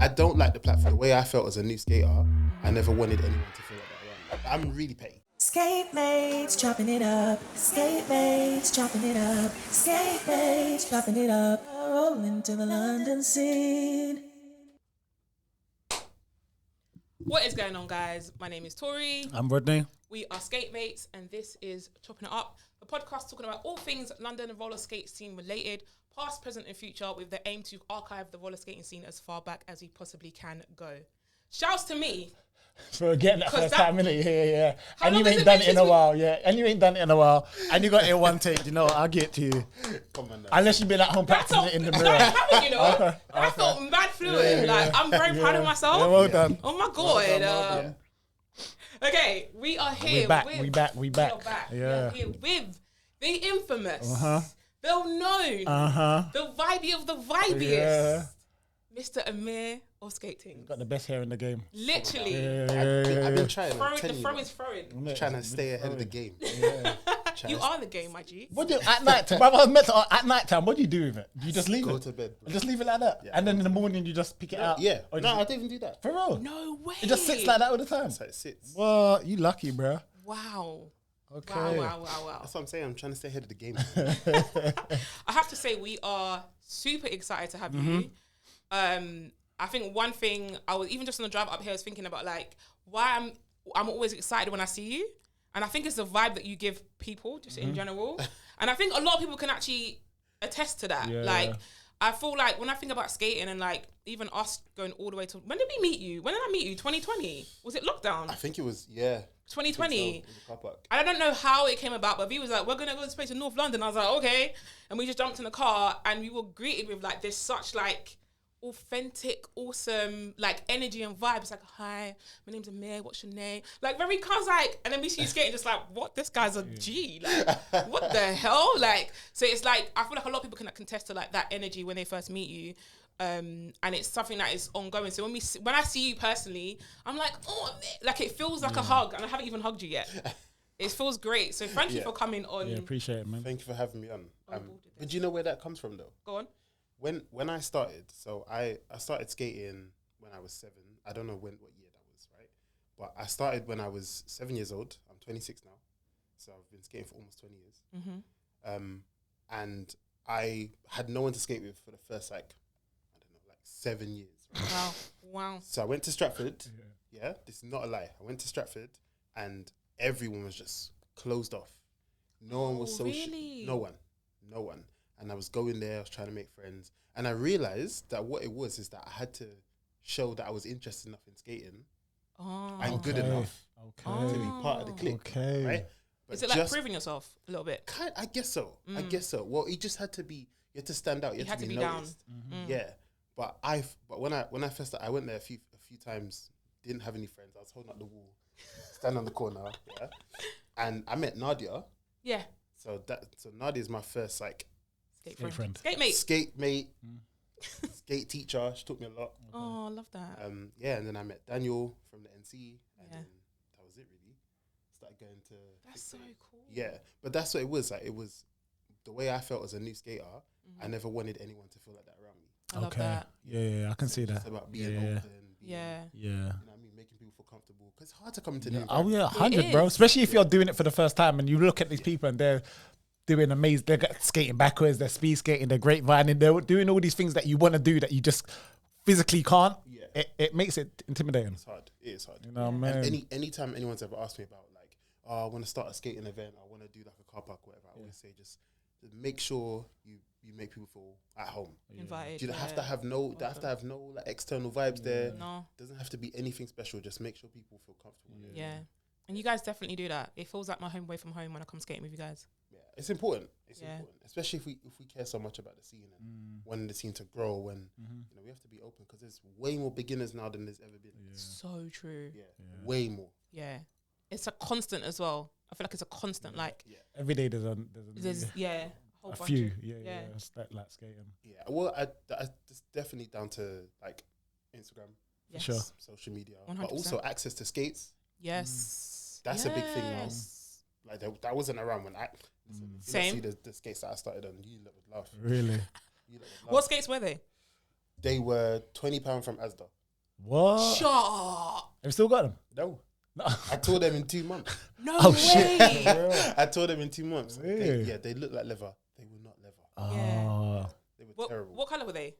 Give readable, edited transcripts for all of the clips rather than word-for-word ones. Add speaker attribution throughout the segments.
Speaker 1: I don't like the platform. The way I felt as a new skater, I never wanted anyone to feel like that around me. I'm really petty.
Speaker 2: Skate mates, chopping it up. Skate mates, chopping it up. Skate mates, chopping it up. Rolling to the London scene.
Speaker 3: What is going on, guys? My name is Tori.
Speaker 4: I'm Rodney.
Speaker 3: We are skate mates, and this is Choppin It Up, a podcast talking about all things London and roller skate scene related, past, present, and future, with the aim to archive the roller skating scene as far back as we possibly can go. Shouts to me.
Speaker 4: For getting that first time in it, yeah.
Speaker 3: How
Speaker 4: And you
Speaker 3: long has
Speaker 4: ain't
Speaker 3: it
Speaker 4: done
Speaker 3: been
Speaker 4: it in
Speaker 3: since
Speaker 4: a while, yeah. And you ain't done it in a while. And you got it in one take, you know what, I'll get to you.
Speaker 1: Come on now.
Speaker 4: Unless you've been at home practicing it in the mirror.
Speaker 3: I haven't, you know.
Speaker 4: Okay.
Speaker 3: I felt mad fluid. Like, I'm very proud of myself.
Speaker 4: Yeah, well done.
Speaker 3: Oh my God.
Speaker 4: Well done.
Speaker 3: Okay, we are here.
Speaker 4: We back.
Speaker 3: We are
Speaker 4: back.
Speaker 3: back.
Speaker 4: Yeah.
Speaker 3: We are here with the infamous, the known, the vibey of the vibiest,
Speaker 4: Yeah.
Speaker 3: Mr. Amir of Tingz.
Speaker 4: Got the best hair in the game.
Speaker 3: Literally.
Speaker 1: I've been trying.
Speaker 3: The throw is throwing.
Speaker 1: I'm trying to stay ahead of the game.
Speaker 3: You are the game, my G.
Speaker 4: What do you, at night time? At night time, what do you do with it? Do you just leave
Speaker 1: Go
Speaker 4: it?
Speaker 1: to bed, bro.
Speaker 4: Just leave it like that,
Speaker 1: Yeah.
Speaker 4: and then in the morning you just pick it out.
Speaker 1: Yeah.
Speaker 4: Or
Speaker 1: No,
Speaker 4: just-
Speaker 1: I don't even do that.
Speaker 4: for real.
Speaker 3: No way.
Speaker 4: It just sits like that all the time.
Speaker 1: That's how it sits.
Speaker 4: Well, you lucky, bro.
Speaker 3: Wow.
Speaker 4: Okay.
Speaker 3: Wow.
Speaker 1: That's what I'm saying. I'm trying to stay ahead of the game.
Speaker 3: I have to say, we are super excited to have you. I think one thing I was even just on the drive up here, I was thinking about like why I'm always excited when I see you, and I think it's the vibe that you give people just in general, and I think a lot of people can actually attest to that.
Speaker 4: Yeah.
Speaker 3: Like I feel like when I think about skating and like even us going all the way to when did we meet you? When did I meet you? 2020? Was it lockdown?
Speaker 1: I think it was, yeah.
Speaker 3: 2020.
Speaker 1: In the car park.
Speaker 3: I don't know how it came about, but he was like, we're going to go to this place in North London. I was like, okay. And we just jumped in the car and we were greeted with like this such like authentic, awesome like energy and vibe. It's like, hi, my name's Amir, what's your name? Like very cuz like, and then we see you skating just like, what? This guy's a G. Like, what the hell? Like, so it's like, I feel like a lot of people can contest to like that energy when they first meet you. And it's something that is ongoing. So when I see you personally, I'm like, oh, like it feels like a hug, and I haven't even hugged you yet. It feels great. So thank you for coming on.
Speaker 4: Yeah, appreciate it, man.
Speaker 1: Thank you for having me on. But do you know where that comes from though?
Speaker 3: Go on.
Speaker 1: When I started, so I started skating when I was 7. I don't know what year that was, right? But I started when I was 7 years old. I'm 26 now, so I've been skating for almost 20 years. And I had no one to skate with for the first like 7 years. Right?
Speaker 3: Wow.
Speaker 1: So I went to Stratford. Yeah, this is not a lie. I went to Stratford, and everyone was just closed off. No one was social.
Speaker 3: Really?
Speaker 1: No one. And I was going there. I was trying to make friends, and I realized that what it was is that I had to show that I was interested enough in skating and good enough to be part of the clique.
Speaker 4: Okay.
Speaker 1: Right? But
Speaker 3: Is it like proving yourself a little bit?
Speaker 1: I guess so. I guess so. Well, you just had to be. You had to stand out. You had to be noticed.
Speaker 3: down.
Speaker 1: Yeah. But when I first started, I went there a few times. Didn't have any friends. I was holding up the wall, standing on the corner. Yeah. And I met Nadia.
Speaker 3: Yeah.
Speaker 1: So Nadia is my first like
Speaker 3: Skate
Speaker 4: friend.
Speaker 3: Skate mate.
Speaker 1: skate mate, skate teacher. She taught me a lot.
Speaker 3: Oh, I love that.
Speaker 1: Yeah, and then I met Daniel from the NC, and
Speaker 3: Yeah.
Speaker 1: then that was it really. Started going to.
Speaker 3: That's so cool.
Speaker 1: Yeah, but that's what it was. Like it was the way I felt as a new skater. I never wanted anyone to feel like that around me.
Speaker 3: I love that.
Speaker 4: Yeah, I can see that.
Speaker 1: It's about being open.
Speaker 3: Yeah.
Speaker 1: You know what I mean? Making people feel comfortable. Because it's hard to come into new
Speaker 4: Oh yeah,
Speaker 1: environment.
Speaker 4: 100, bro. Especially if you're doing it for the first time and you look at these people and they're doing amazing. They're skating backwards. They're speed skating. They're grapevining. They're doing all these things that you want to do that you just physically can't.
Speaker 1: Yeah.
Speaker 4: It makes it intimidating.
Speaker 1: It's hard. It is hard.
Speaker 4: You know, man.
Speaker 1: And anytime anyone's ever asked me about like, oh, I want to start a skating event. I want to do like a car park, whatever. I always say just make sure you make people feel at home.
Speaker 3: Invited.
Speaker 1: You don't have to have no like external vibes there.
Speaker 3: No.
Speaker 1: Doesn't have to be anything special. Just make sure people feel comfortable.
Speaker 3: Yeah. And you guys definitely do that. It feels like my home away from home when I come skating with you guys.
Speaker 1: Yeah, it's important. It's important, especially if we care so much about the scene and wanting the scene to grow. And you know, we have to be open because there's way more beginners now than there's ever been.
Speaker 3: So true.
Speaker 1: Yeah, way more.
Speaker 3: Yeah. It's a constant as well. I feel like it's a constant. Like
Speaker 4: Every day there's
Speaker 3: a whole
Speaker 4: a
Speaker 3: bunch
Speaker 4: few.
Speaker 3: of-
Speaker 4: Yeah. It's like skating.
Speaker 1: Yeah, well, it's definitely down to like Instagram,
Speaker 3: Yes.
Speaker 4: Sure.
Speaker 1: social media,
Speaker 3: 100%.
Speaker 1: but also access to skates.
Speaker 3: Yes.
Speaker 1: That's a big thing now.
Speaker 3: Yes.
Speaker 1: Like that wasn't around when I
Speaker 3: Same.
Speaker 1: see the skates that I started on. You lot would laugh.
Speaker 4: Really?
Speaker 1: You lot would laugh.
Speaker 3: What skates were they?
Speaker 1: They were £20 from Asda.
Speaker 4: What?
Speaker 3: Shut up.
Speaker 4: Have you still got them?
Speaker 1: No. I tore them in 2 months.
Speaker 3: No
Speaker 4: Oh,
Speaker 3: way.
Speaker 4: shit.
Speaker 1: I tore them in 2 months.
Speaker 4: Really?
Speaker 1: They look like leather. They were not leather.
Speaker 4: Oh.
Speaker 1: They were terrible.
Speaker 3: What colour were they?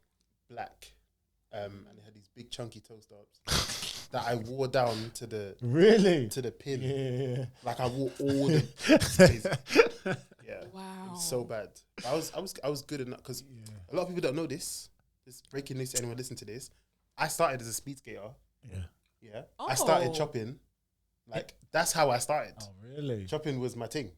Speaker 1: Black. And they had these big chunky toe stops that I wore down to the
Speaker 4: Really?
Speaker 1: to the pin.
Speaker 4: Yeah.
Speaker 1: Like I wore all the yeah.
Speaker 3: Wow.
Speaker 1: It was so bad. I was good enough because a lot of people don't know this. This breaking news to anyone listen to this. I started as a speed skater.
Speaker 4: Yeah.
Speaker 1: Yeah. I started
Speaker 3: Oh.
Speaker 1: chopping. Like that's how I started.
Speaker 4: Oh, really?
Speaker 1: Chopping was my thing.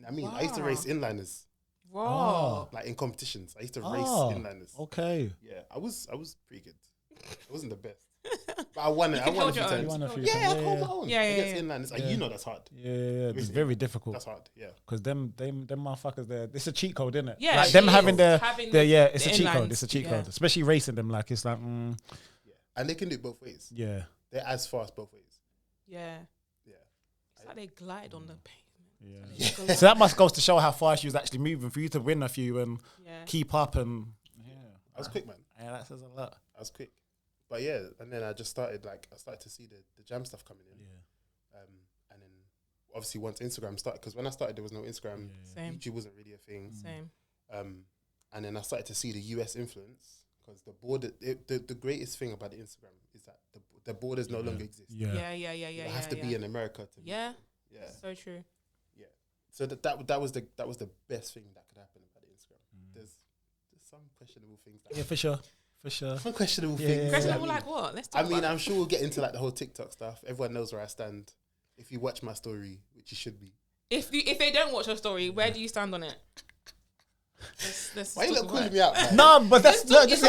Speaker 1: I mean, I used to
Speaker 3: Wow.
Speaker 1: race inliners,
Speaker 3: Whoa.
Speaker 1: like in competitions. I used to race
Speaker 4: Oh,
Speaker 1: inliners.
Speaker 4: okay.
Speaker 1: Yeah, I was pretty good. I wasn't the best, but I won it.
Speaker 3: You
Speaker 1: I
Speaker 3: can
Speaker 1: won a
Speaker 3: hold
Speaker 1: few
Speaker 3: your
Speaker 1: times.
Speaker 3: own.
Speaker 4: You won a few
Speaker 1: Yeah,
Speaker 4: times.
Speaker 1: I hold my own.
Speaker 3: Yeah, yeah,
Speaker 1: Against
Speaker 3: yeah.
Speaker 1: inliners, and
Speaker 4: Yeah.
Speaker 1: you know that's hard.
Speaker 4: Yeah, it's
Speaker 1: Basically,
Speaker 4: very difficult.
Speaker 1: That's hard. Yeah.
Speaker 4: Because them motherfuckers, it's a cheat code, isn't it?
Speaker 3: Yeah,
Speaker 4: like them
Speaker 3: it
Speaker 4: having
Speaker 3: is.
Speaker 4: it's
Speaker 3: The
Speaker 4: a cheat code.
Speaker 3: inlines,
Speaker 4: It's a cheat
Speaker 3: yeah.
Speaker 4: code, especially racing them. Like it's like,
Speaker 1: Yeah, and they can do it both ways.
Speaker 4: yeah,
Speaker 1: They're as fast both ways.
Speaker 3: Yeah.
Speaker 1: Yeah.
Speaker 3: It's like they glide on the pavement.
Speaker 4: yeah. So that must goes to show how fast she was actually moving for you to win a few and
Speaker 3: Yeah.
Speaker 4: keep up and
Speaker 1: I was quick, man.
Speaker 4: yeah, that says a lot.
Speaker 1: I was quick, but yeah, and then I just started I started to see the jam stuff coming in.
Speaker 4: Yeah,
Speaker 1: And then obviously once Instagram started, because when I started there was no Instagram,
Speaker 3: Same.
Speaker 1: YouTube wasn't really a thing.
Speaker 3: Same.
Speaker 1: And then I started to see the US influence because the greatest thing about the Instagram is that the borders no longer exist.
Speaker 3: Yeah. Yeah.
Speaker 1: You have to be in America to
Speaker 3: Yeah.
Speaker 1: yeah.
Speaker 3: So true.
Speaker 1: So that was the best thing that could happen about the Instagram. There's some questionable things.
Speaker 4: Yeah, for sure, for sure.
Speaker 1: Some questionable
Speaker 4: Yeah,
Speaker 1: things.
Speaker 4: yeah,
Speaker 3: Questionable
Speaker 1: I mean,
Speaker 3: like what? Let's talk
Speaker 1: I mean,
Speaker 3: about
Speaker 1: I'm sure we'll get into like the whole TikTok stuff. Everyone knows where I stand. If you watch my story, which you should be.
Speaker 3: If they don't watch your story, where do you stand on it? Let's
Speaker 1: Why you
Speaker 3: talk
Speaker 1: not
Speaker 3: about
Speaker 1: calling
Speaker 3: it.
Speaker 1: me out? Man?
Speaker 4: No, but that's
Speaker 3: It's
Speaker 4: no.
Speaker 3: not-
Speaker 4: It's
Speaker 3: it's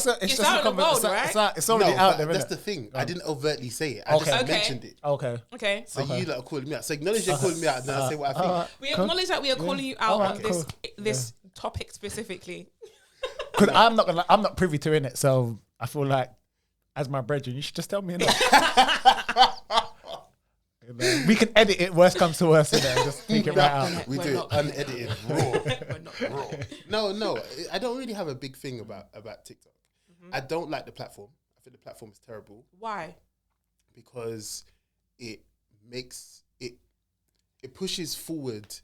Speaker 3: not-
Speaker 4: just a
Speaker 3: out in the world,
Speaker 4: comment.
Speaker 3: right?
Speaker 4: It's already
Speaker 1: No,
Speaker 4: out
Speaker 1: but
Speaker 4: there.
Speaker 1: that's
Speaker 4: Innit?
Speaker 1: the thing. I didn't overtly say it. I
Speaker 4: Okay.
Speaker 1: just
Speaker 3: Okay.
Speaker 1: mentioned it.
Speaker 4: Okay.
Speaker 3: Okay.
Speaker 1: So
Speaker 4: Okay.
Speaker 1: you lot are calling me out. So acknowledge you're calling me out, and then I'll say what I think.
Speaker 3: We acknowledge that we are calling you out
Speaker 4: Alright,
Speaker 3: on
Speaker 4: cool.
Speaker 3: this topic specifically.
Speaker 4: Because I'm not privy to it, so I feel like as my brethren, you should just tell me. Innit? You know, we can edit it. Worst comes to worst, innit, and just take it right out.
Speaker 1: We
Speaker 3: We're
Speaker 1: do it
Speaker 3: not-
Speaker 1: unedited, raw.
Speaker 3: We're not-
Speaker 1: No, I don't really have a big thing about TikTok. I don't like the platform. I think the platform is terrible
Speaker 3: Why?
Speaker 1: because it makes it pushes forward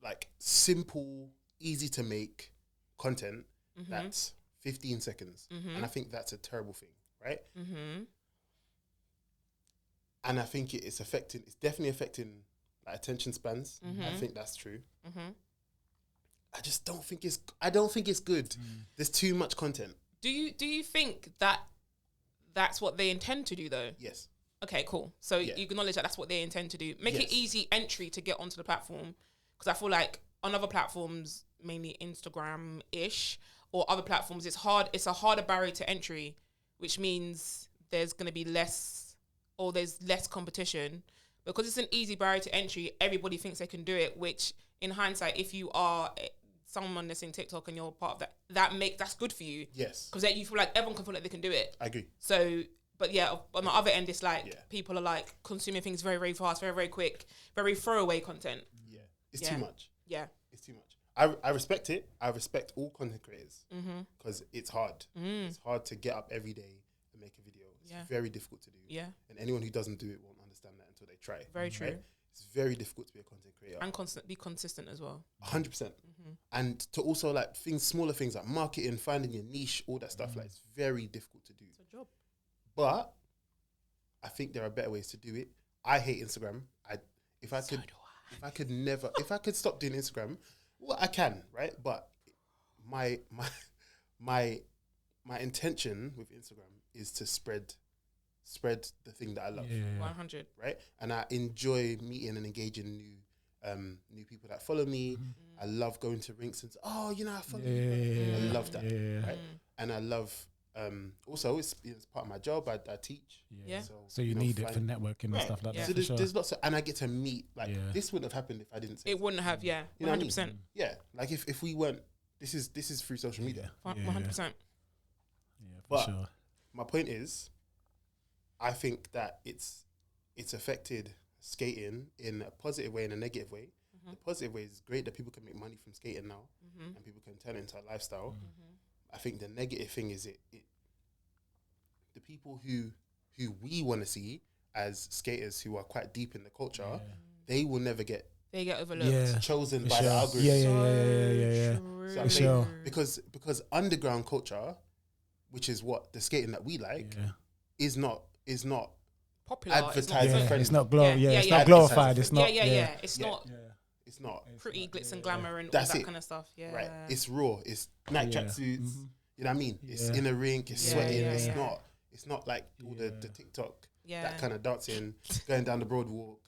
Speaker 1: like simple, easy to make content that's 15 seconds, and I think that's a terrible thing, right? And I think it's definitely affecting like attention spans. I think that's true. I just don't think it's good. There's too much content.
Speaker 3: Do you think that that's what they intend to do though?
Speaker 1: Yes.
Speaker 3: Okay, cool. So
Speaker 1: Yeah.
Speaker 3: you acknowledge that that's what they intend to do. Make
Speaker 1: Yes.
Speaker 3: it easy entry to get onto the platform, because I feel like on other platforms, mainly Instagram-ish or other platforms, it's hard. It's a harder barrier to entry, which means there's going to be there's less competition. Because it's an easy barrier to entry, everybody thinks they can do it, which in hindsight, if you are someone that's in TikTok and you're part of that's good for you.
Speaker 1: Yes.
Speaker 3: Because then you feel like everyone can feel like they can do it.
Speaker 1: I agree.
Speaker 3: So, but yeah, on the other end, it's like
Speaker 1: Yeah.
Speaker 3: people are like consuming things very, very fast, very, very quick, very throwaway content.
Speaker 1: Yeah. It's
Speaker 3: Yeah.
Speaker 1: too much.
Speaker 3: Yeah.
Speaker 1: It's too much. I respect it. I respect all content creators because it's hard. It's hard to get up every day and make a video. It's
Speaker 3: Yeah.
Speaker 1: very difficult to do.
Speaker 3: Yeah.
Speaker 1: And anyone who doesn't do it won't understand that until they try it.
Speaker 3: Very true.
Speaker 1: It's very difficult to be a content creator.
Speaker 3: And be consistent as well.
Speaker 1: 100%. And to also like smaller things like marketing, finding your niche, all that stuff, like it's very difficult to do.
Speaker 3: It's a job.
Speaker 1: But I think there are better ways to do it. I hate Instagram. If I could stop doing Instagram, well, I can, right? But my intention with Instagram is to spread the thing that I love,
Speaker 3: 100.
Speaker 1: right? And I enjoy meeting and engaging new people that follow me. I love going to rinks and I follow you. I love that, right? And I love also it's part of my job. I teach.
Speaker 3: Yeah.
Speaker 4: So you need it for networking and stuff like
Speaker 3: Yeah.
Speaker 4: that.
Speaker 1: So
Speaker 4: for sure.
Speaker 1: there's lots of, and I get to meet this wouldn't have happened if I didn't say
Speaker 3: It wouldn't have, yeah.
Speaker 1: You know what I mean?
Speaker 3: 100%.
Speaker 1: Yeah, like if we weren't, this is through social media.
Speaker 3: 100%.
Speaker 4: Yeah, for
Speaker 1: But
Speaker 4: sure.
Speaker 1: my point is, I think that it's affected skating in a positive way and a negative way. The positive way is great that people can make money from skating now, and people can turn it into a lifestyle. I think the negative thing is the people who we want to see as skaters who are quite deep in the culture, they will never get
Speaker 3: They get overlooked.
Speaker 1: chosen by the algorithm.
Speaker 4: Yeah.
Speaker 1: So I think because underground culture, which is what the skating that we like, is not
Speaker 3: Popular.
Speaker 1: advertising friendly.
Speaker 4: It's not glorified. It's not.
Speaker 3: It's not
Speaker 1: It's not
Speaker 3: pretty glitz and glamour and
Speaker 1: That's
Speaker 3: all that
Speaker 1: it.
Speaker 3: kind of stuff. Yeah.
Speaker 1: right. It's raw. It's night tracksuits. You know what I mean? It's in a rink. It's sweating. It's not like all the TikTok that kind of dancing, going down the boardwalk,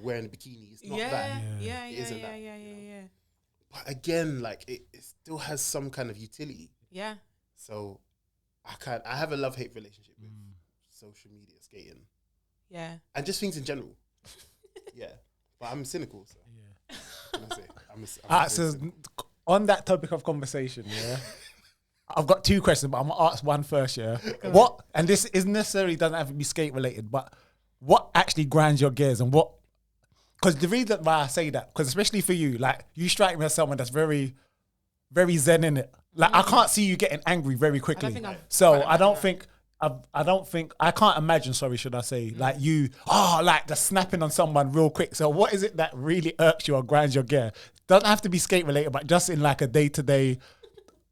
Speaker 1: wearing a bikini. It's not that. It isn't that.
Speaker 3: Yeah.
Speaker 1: But again, like it still has some kind of utility.
Speaker 3: Yeah.
Speaker 1: So I have a love-hate relationship with social media skating.
Speaker 3: Yeah.
Speaker 1: And just things in general. But I'm cynical, so
Speaker 4: So on that topic of conversation, I've got two questions, but I'm gonna ask one first. What? And this isn't necessarily doesn't have to be skate related, but what actually grinds your gears and what? Because the reason why I say that, because especially for you, like you strike me as someone that's very, very zen in it. Like I can't see you getting angry very quickly. I can't imagine, should I say, like you, like the snapping on someone real quick. So what is it that really irks you or grinds your gear? Doesn't have to be skate related, but just in like a day to day.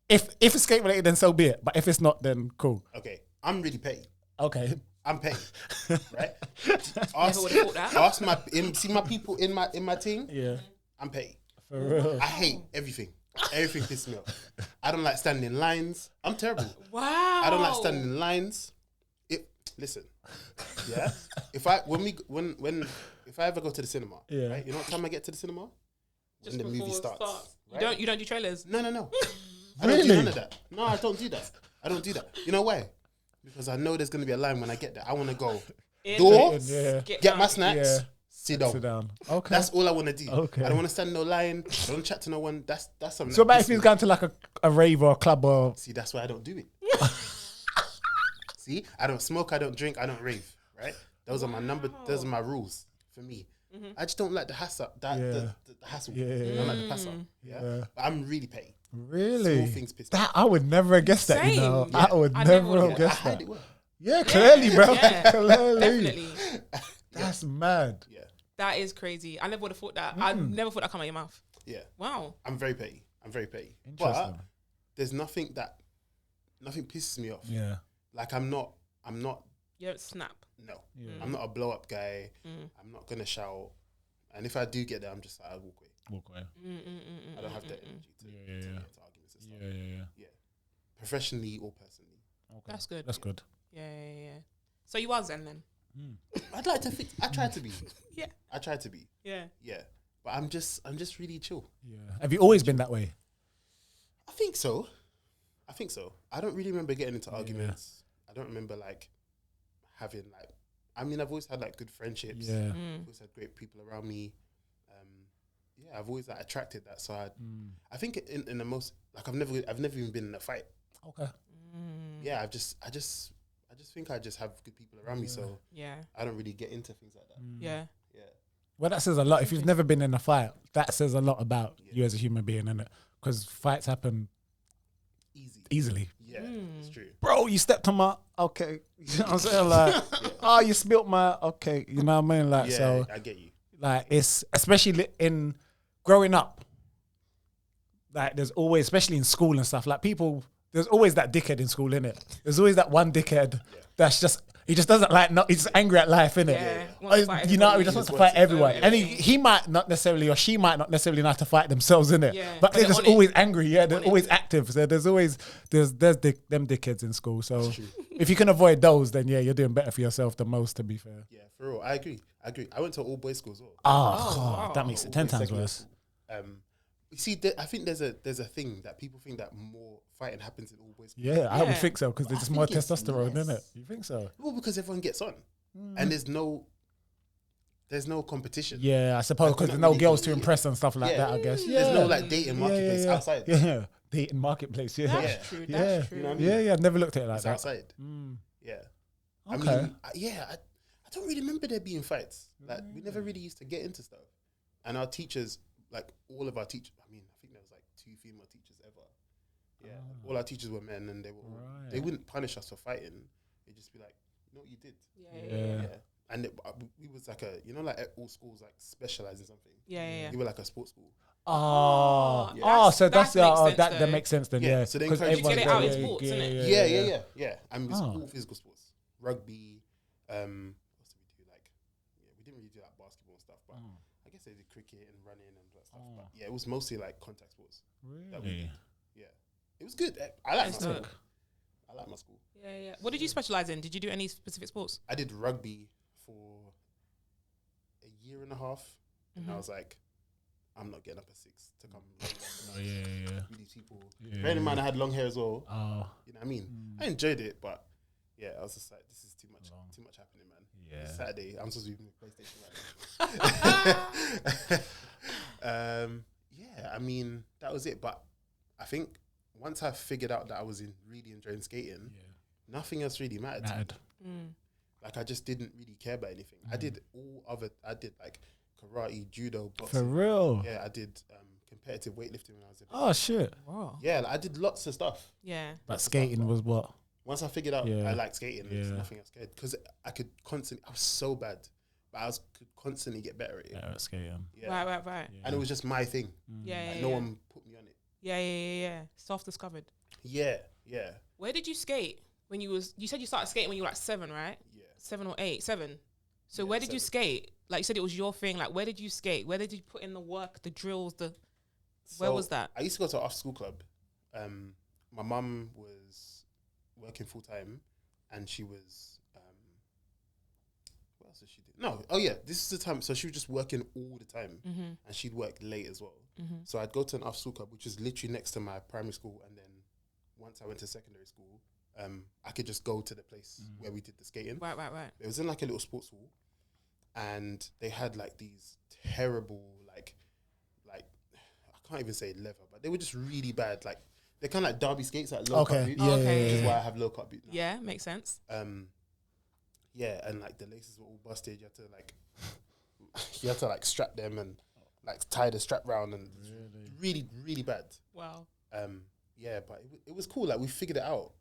Speaker 4: If it's skate related, then so be it. But if it's not, then cool.
Speaker 1: Okay, I'm really petty.
Speaker 4: Okay.
Speaker 1: I'm petty, right?
Speaker 3: Never would have thought that.
Speaker 1: Ask see my people in my team.
Speaker 4: Yeah.
Speaker 1: I'm petty.
Speaker 4: For real.
Speaker 1: I hate everything. Everything pisses me off. I don't like standing in lines. I'm terrible.
Speaker 3: Wow.
Speaker 1: I don't like standing in lines. Listen, if I ever go to the cinema, right? You know what time I get to the cinema?
Speaker 3: Just
Speaker 1: when the movie starts.
Speaker 3: Right? You don't do trailers?
Speaker 1: No. I don't do none of that. No, I don't do that. I don't do that. You know why? Because I know there's gonna be a line when I get there. I want to go door, get my snacks, sit down.
Speaker 4: Okay.
Speaker 1: That's all I want to do.
Speaker 4: Okay.
Speaker 1: I don't want to stand in no line. I don't chat to no one. That's something.
Speaker 4: So about if he's going to like a rave or a club or...
Speaker 1: See, that's why I don't do it. See, I don't smoke, I don't drink, I don't rave, right? Those are my rules for me. I just don't like the hassle. The hassle. I don't like the hassle. But I'm really petty.
Speaker 4: Really?
Speaker 1: Small things piss me off.
Speaker 4: I would never have guessed that, you know.
Speaker 3: Same.
Speaker 4: I would
Speaker 3: I
Speaker 4: never
Speaker 3: never
Speaker 4: have
Speaker 3: would.
Speaker 4: guessed
Speaker 1: I
Speaker 4: that.
Speaker 1: hide it well.
Speaker 4: Yeah, clearly, bro.
Speaker 3: Yeah,
Speaker 4: Clearly.
Speaker 3: definitely.
Speaker 4: That's mad.
Speaker 1: Yeah.
Speaker 3: That is crazy. I never would have thought that. I never thought that come out of your mouth.
Speaker 1: Yeah.
Speaker 3: Wow.
Speaker 1: I'm very petty.
Speaker 4: Interesting.
Speaker 1: But there's nothing pisses me off.
Speaker 4: Yeah.
Speaker 1: Like I'm not,
Speaker 3: You don't snap.
Speaker 1: no. I'm not a blow up guy. I'm not going to shout. And if I do get there, I'm just like, I'll walk away. I don't have the energy to get into arguments and stuff. Yeah. Professionally or personally.
Speaker 4: Okay.
Speaker 3: That's good.
Speaker 4: That's good.
Speaker 3: Yeah. So you are Zen then?
Speaker 1: I'd like to think, I try to be.
Speaker 3: Yeah.
Speaker 1: I try to be.
Speaker 3: Yeah.
Speaker 1: Yeah. But I'm just really chill.
Speaker 4: Yeah. Have you always been that way?
Speaker 1: I think so. I don't really remember getting into arguments. I don't remember like having like, I mean, I've always had like good friendships.
Speaker 4: Yeah.
Speaker 1: I've always had great people around me. I've always like attracted that. So I think in the most, like I've never even been in a fight.
Speaker 4: Okay.
Speaker 1: Yeah. I just think I just have good people around me. So
Speaker 3: Yeah.
Speaker 1: I don't really get into things like that.
Speaker 3: Yeah.
Speaker 1: Yeah.
Speaker 4: Well, that says a lot. If you've never been in a fight, that says a lot about you as a human being, innit? Because fights happen easily.
Speaker 1: Yeah, it's true.
Speaker 4: Bro, you stepped on my... Okay. You know what I'm saying? Like, oh, you spilt my... Okay. You know what I mean? Like,
Speaker 1: Yeah,
Speaker 4: so...
Speaker 1: I get you.
Speaker 4: Like, it's... Especially in... Growing up, like, there's always... Especially in school and stuff, like, people... There's always that dickhead in school, innit? There's always that one dickhead that's just... He just doesn't like... No, he's just angry at life, innit?
Speaker 3: Yeah.
Speaker 4: You know, he just wants to fight everyone. And he might not necessarily, or she might not necessarily know how to fight themselves, innit?
Speaker 3: Yeah.
Speaker 4: But they're
Speaker 3: They're
Speaker 4: just
Speaker 3: on it.
Speaker 4: always angry, they're always active. So there's always, them dickheads in school. So if you can avoid those, then yeah, you're doing better for yourself than most, to be fair.
Speaker 1: Yeah, for real. I agree. I went to an all-boys school as well.
Speaker 4: God, that makes it 10 times
Speaker 1: Secondary
Speaker 4: worse.
Speaker 1: school. You see, I think there's a thing that people think that more fighting happens in all-boys schools.
Speaker 4: Yeah, I would
Speaker 3: Yeah.
Speaker 4: think so, because there's
Speaker 1: I
Speaker 4: just more
Speaker 1: think it's
Speaker 4: testosterone,
Speaker 1: less.
Speaker 4: isn't it? You think so?
Speaker 1: Well, because everyone gets on. And there's no competition.
Speaker 4: Yeah, I suppose,
Speaker 1: Like,
Speaker 4: because
Speaker 1: we're
Speaker 4: there's
Speaker 1: not
Speaker 4: no
Speaker 1: really
Speaker 4: girls to
Speaker 1: competing.
Speaker 4: impress and stuff like
Speaker 1: Yeah.
Speaker 4: that, I guess.
Speaker 1: There's no like dating marketplace outside.
Speaker 4: Yeah, dating marketplace, yeah.
Speaker 3: That's true.
Speaker 4: Yeah.
Speaker 3: That's true.
Speaker 1: You know what I mean?
Speaker 4: Yeah, I've never looked at it like
Speaker 1: It's
Speaker 4: that.
Speaker 1: outside. Yeah. I
Speaker 4: Okay.
Speaker 1: mean, I don't really remember there being fights. Like, we never really used to get into stuff. And our teachers, like all of our teachers, I mean, I think there was like 2 female teachers ever. Yeah, all our teachers were men, and they wouldn't punish us for fighting. They'd just be like, you know what you did.
Speaker 3: Yeah.
Speaker 1: And we was like like at all schools like specialize in something.
Speaker 3: Yeah.
Speaker 1: We were like a sports school.
Speaker 4: So that makes sense then. Yeah.
Speaker 1: So they
Speaker 4: because
Speaker 1: encourage
Speaker 3: you to get it out in sports, isn't it?
Speaker 1: Yeah. And it's all physical sports, rugby. What else did we do? Like, we didn't really do like basketball and stuff, but I guess they did cricket and running and that stuff. But yeah, it was mostly like contact sports. That we did. Yeah, it was good. I like my school. I like my school.
Speaker 3: Yeah. What did you specialize in? Did you do any specific sports?
Speaker 1: I did rugby for a year and a half, and I was like, I'm not getting up at 6 to come. With these people. Bearing in mind, I had long hair as well. You know what I mean? I enjoyed it, but yeah, I was just like, this is too much happening, man. Yeah. It's Saturday, I'm supposed to be playing PlayStation right now. I mean, that was it. But I think once I figured out that I was really enjoying skating, nothing else really mattered. Like, I just didn't really care about anything. I did like karate, judo, boxing.
Speaker 4: For real?
Speaker 1: Yeah, I did competitive weightlifting when I was a bit.
Speaker 4: Oh shit!
Speaker 3: Wow.
Speaker 1: Yeah, like, I did lots of stuff.
Speaker 3: Yeah.
Speaker 4: But skating was what?
Speaker 1: Once I figured out I liked skating, there's nothing else scared. Because I could constantly, I was so bad, but could constantly get better at it.
Speaker 4: Yeah, skating.
Speaker 1: Yeah.
Speaker 3: Right.
Speaker 1: Yeah. And it was just my thing. No one put me on it.
Speaker 3: Yeah. Self-discovered.
Speaker 1: Yeah.
Speaker 3: Where did you skate when you said you started skating when you were like 7, right?
Speaker 1: Yeah.
Speaker 3: 7 or 8? 7. So where did you skate? Like you said, it was your thing. Like, where did you skate? Where did you put in the work, the drills, where was that?
Speaker 1: I used to go to an after-school club. My mum was working full-time, and she was, what else did she do? No, this is the time. So she was just working all the time, and she'd work late as well. So I'd go to an after-school club, which is literally next to my primary school, and then once I went to secondary school, I could just go to the place where we did the skating.
Speaker 3: Right.
Speaker 1: It was in like a little sports hall, and they had like these terrible, like I can't even say leather, but they were just really bad. Like, they're kind of like derby skates, like low cut boots. Which is why I have low cut boots now.
Speaker 3: Yeah, makes sense.
Speaker 1: And like the laces were all busted. You had to like strap them and like tie the strap round, and really, really bad.
Speaker 3: Wow.
Speaker 1: But it was cool. Like, we figured it out.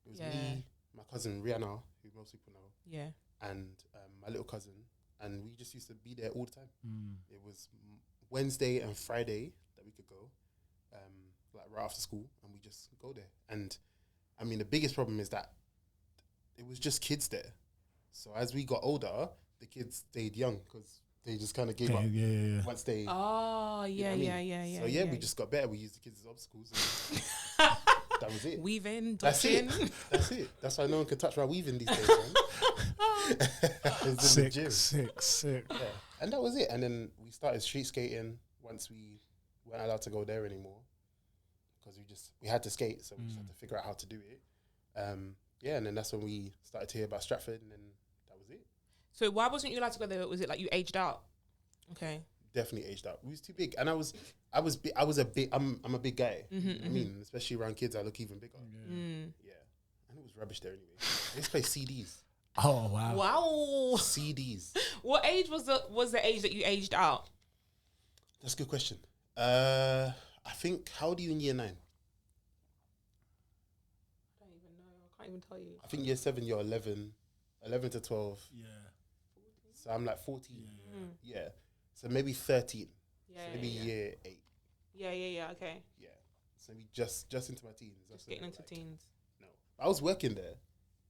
Speaker 1: It was me, my cousin Rihanna, who most people know. Yeah. And my little cousin, and we just used to be there all the time. It was Wednesday and Friday that we could go, like right after school, and we just go there. And I mean, the biggest problem is that it was just kids there. So as we got older, the kids stayed young because they just kind of gave up once they.
Speaker 3: Oh, yeah.
Speaker 1: So we just got better. We used the kids as obstacles. That was it.
Speaker 3: Weaving,
Speaker 1: dodging. That's it. That's why no one can touch my weaving these days, man.
Speaker 4: Sick.
Speaker 1: Yeah. And that was it. And then we started street skating once we weren't allowed to go there anymore, because we had to skate, so we just had to figure out how to do it. And then that's when we started to hear about Stratford, and then that was it.
Speaker 3: So why wasn't you allowed to go there? Was it like you aged out? Okay.
Speaker 1: Definitely aged out. We was too big, and I'm a big guy. I mean, especially around kids, I look even bigger. Yeah. And it was rubbish there anyway. I used to play CDs.
Speaker 4: Oh wow.
Speaker 3: Wow.
Speaker 1: CDs.
Speaker 3: What age was the age that you aged out?
Speaker 1: That's a good question. I think, how old are you in year 9?
Speaker 3: I don't even know. I can't even tell you.
Speaker 1: I think year 7, you're 11 to 12.
Speaker 4: Yeah.
Speaker 1: So I'm like 14. Yeah. So maybe 13.
Speaker 3: Yeah.
Speaker 1: So maybe year 8.
Speaker 3: Yeah. Okay.
Speaker 1: Yeah. So maybe just into my teens.
Speaker 3: Just getting into teens.
Speaker 1: No. I was working there.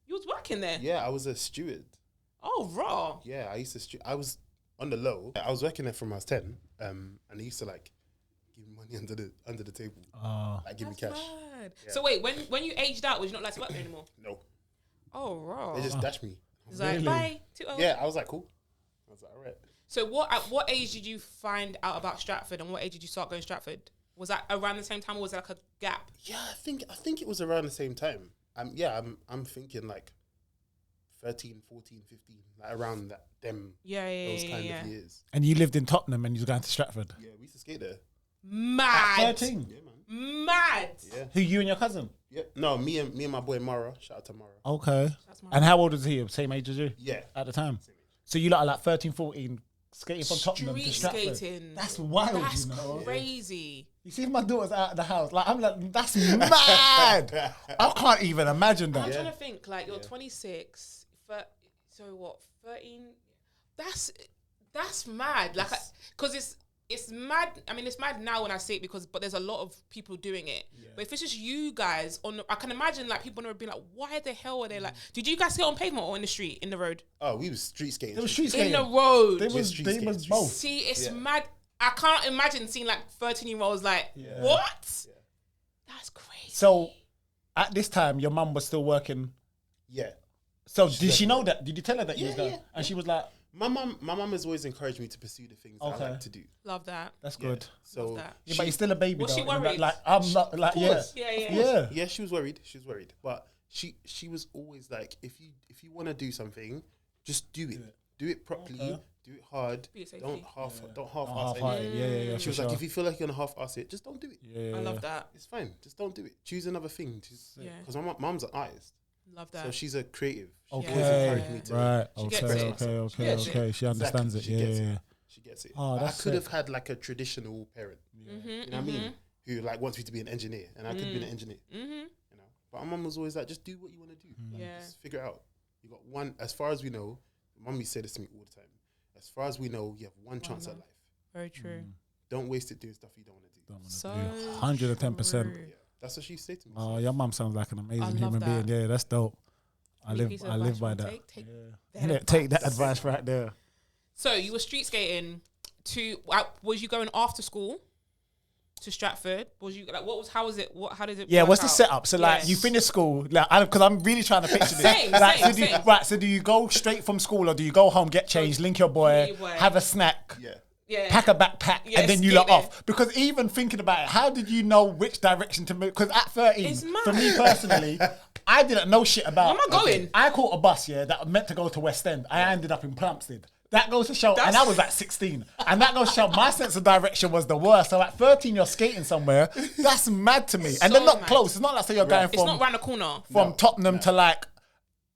Speaker 3: You was working there?
Speaker 1: Yeah, I was a steward.
Speaker 3: Oh, raw.
Speaker 1: Yeah, I used to I was on the low. I was working there from I was 10. And they used to like give me money under the table. Like, give me cash.
Speaker 3: Mad.
Speaker 1: Yeah.
Speaker 3: So wait, when you aged out, was you not allowed to work there anymore?
Speaker 1: No.
Speaker 3: Oh, raw.
Speaker 1: They just dashed me.
Speaker 3: It's like, bye. Too old.
Speaker 1: Yeah, I was like, cool. I was like, all right.
Speaker 3: So at what age did you find out about Stratford, and what age did you start going to Stratford? Was that around the same time, or was there like a gap?
Speaker 1: Yeah, I think it was around the same time. I'm thinking like 13, 14, 15, like around that those kind of years.
Speaker 4: And you lived in Tottenham, and you was going to Stratford.
Speaker 1: Yeah, we used to skate there.
Speaker 3: Mad.
Speaker 4: At 13.
Speaker 1: Yeah, man.
Speaker 3: Mad.
Speaker 1: Yeah.
Speaker 4: Who, you and your cousin?
Speaker 1: Yeah. No, me and my boy Mara. Shout out to Mara.
Speaker 4: Okay. And how old was he? Same age as you?
Speaker 1: Yeah.
Speaker 4: At the time.
Speaker 1: Same age.
Speaker 4: So you lot are like 13, 14, skating from Tottenham to
Speaker 3: Street
Speaker 4: Stratford.
Speaker 3: skating.
Speaker 4: That's wild.
Speaker 3: That's
Speaker 4: you know?
Speaker 3: crazy.
Speaker 4: You see, my daughter's out of the house. Like, I'm like, that's mad. I can't even imagine that.
Speaker 3: I'm trying to think. Like, you're 26. So what? 13. That's mad. Like, because it's mad. I mean, it's mad now when I say it but there's a lot of people doing it. Yeah. But if it's just you guys I can imagine like people never be like, why the hell are they like? Did you guys skate on pavement or in the street, in the road?
Speaker 1: Oh, we was street skating.
Speaker 4: They were street skating.
Speaker 3: In the road.
Speaker 4: They was both.
Speaker 3: See, it's mad. I can't imagine seeing like 13-year-olds like, what? Yeah. That's crazy.
Speaker 4: So, at this time, your mum was still working.
Speaker 1: Yeah.
Speaker 4: So did she know that? Did you tell her that you was going? Yeah. And she was like,
Speaker 1: my mum has always encouraged me to pursue the things I like to do.
Speaker 3: Love that.
Speaker 4: That's good.
Speaker 1: So,
Speaker 3: love that.
Speaker 4: Yeah, but you're still a baby.
Speaker 3: Was
Speaker 4: though.
Speaker 3: she worried?
Speaker 4: Like I'm not. Like
Speaker 3: Yeah.
Speaker 1: She was worried. But she was always like, if you want to do something, just do it. Do it properly. Do it hard. Don't half-ass it.
Speaker 4: Yeah.
Speaker 1: She was like, if you feel like you're gonna half-ass it, just don't do it.
Speaker 3: Yeah. I love that.
Speaker 1: It's fine. Just don't do it. Choose another thing. Because my mum's an artist.
Speaker 3: Love that.
Speaker 1: So she's a creative. She
Speaker 4: Okay.
Speaker 1: always encouraged me to.
Speaker 4: Right.
Speaker 1: Okay.
Speaker 4: She understands it. Yeah.
Speaker 1: She gets it.
Speaker 4: Oh,
Speaker 1: I could have had like a traditional parent.
Speaker 3: Mm-hmm,
Speaker 1: you know what I mean? Who like wants me to be an engineer, and I could be an engineer. You know, but my mum was always like, just do what you want to do. Like, just figure it out. You got one. As far as we know, mummy said this to me all the time. As far as we know, you have one chance at life.
Speaker 3: Very true.
Speaker 1: Don't waste it doing stuff you don't want to do.
Speaker 4: 110%.
Speaker 1: Yeah, that's what she said to me.
Speaker 4: Oh, your mum sounds like an amazing human being. Yeah, that's dope. I live by that. Take that advice right there.
Speaker 3: So you were street skating was you going after school to Stratford? Was you like, how was it? How did it?
Speaker 4: Yeah,
Speaker 3: work
Speaker 4: what's the
Speaker 3: out?
Speaker 4: setup? So like you finish school, like because I'm really trying to picture this.
Speaker 3: Same.
Speaker 4: So do you go straight from school or do you go home, get changed, link your boy, have a snack?
Speaker 1: Yeah.
Speaker 4: Pack a backpack and then you lot off. Because even thinking about it, how did you know which direction to move? Because at 13, for me personally, I didn't know shit about.
Speaker 3: Where am I going?
Speaker 4: I caught a bus, that meant to go to West End. I ended up in Plumstead. That goes to show, and I was at 16. And that goes to show my sense of direction was the worst. So at 13, you're skating somewhere. That's mad to me. And they're not close. It's not like you're going from...
Speaker 3: It's not round the corner.
Speaker 4: From Tottenham to like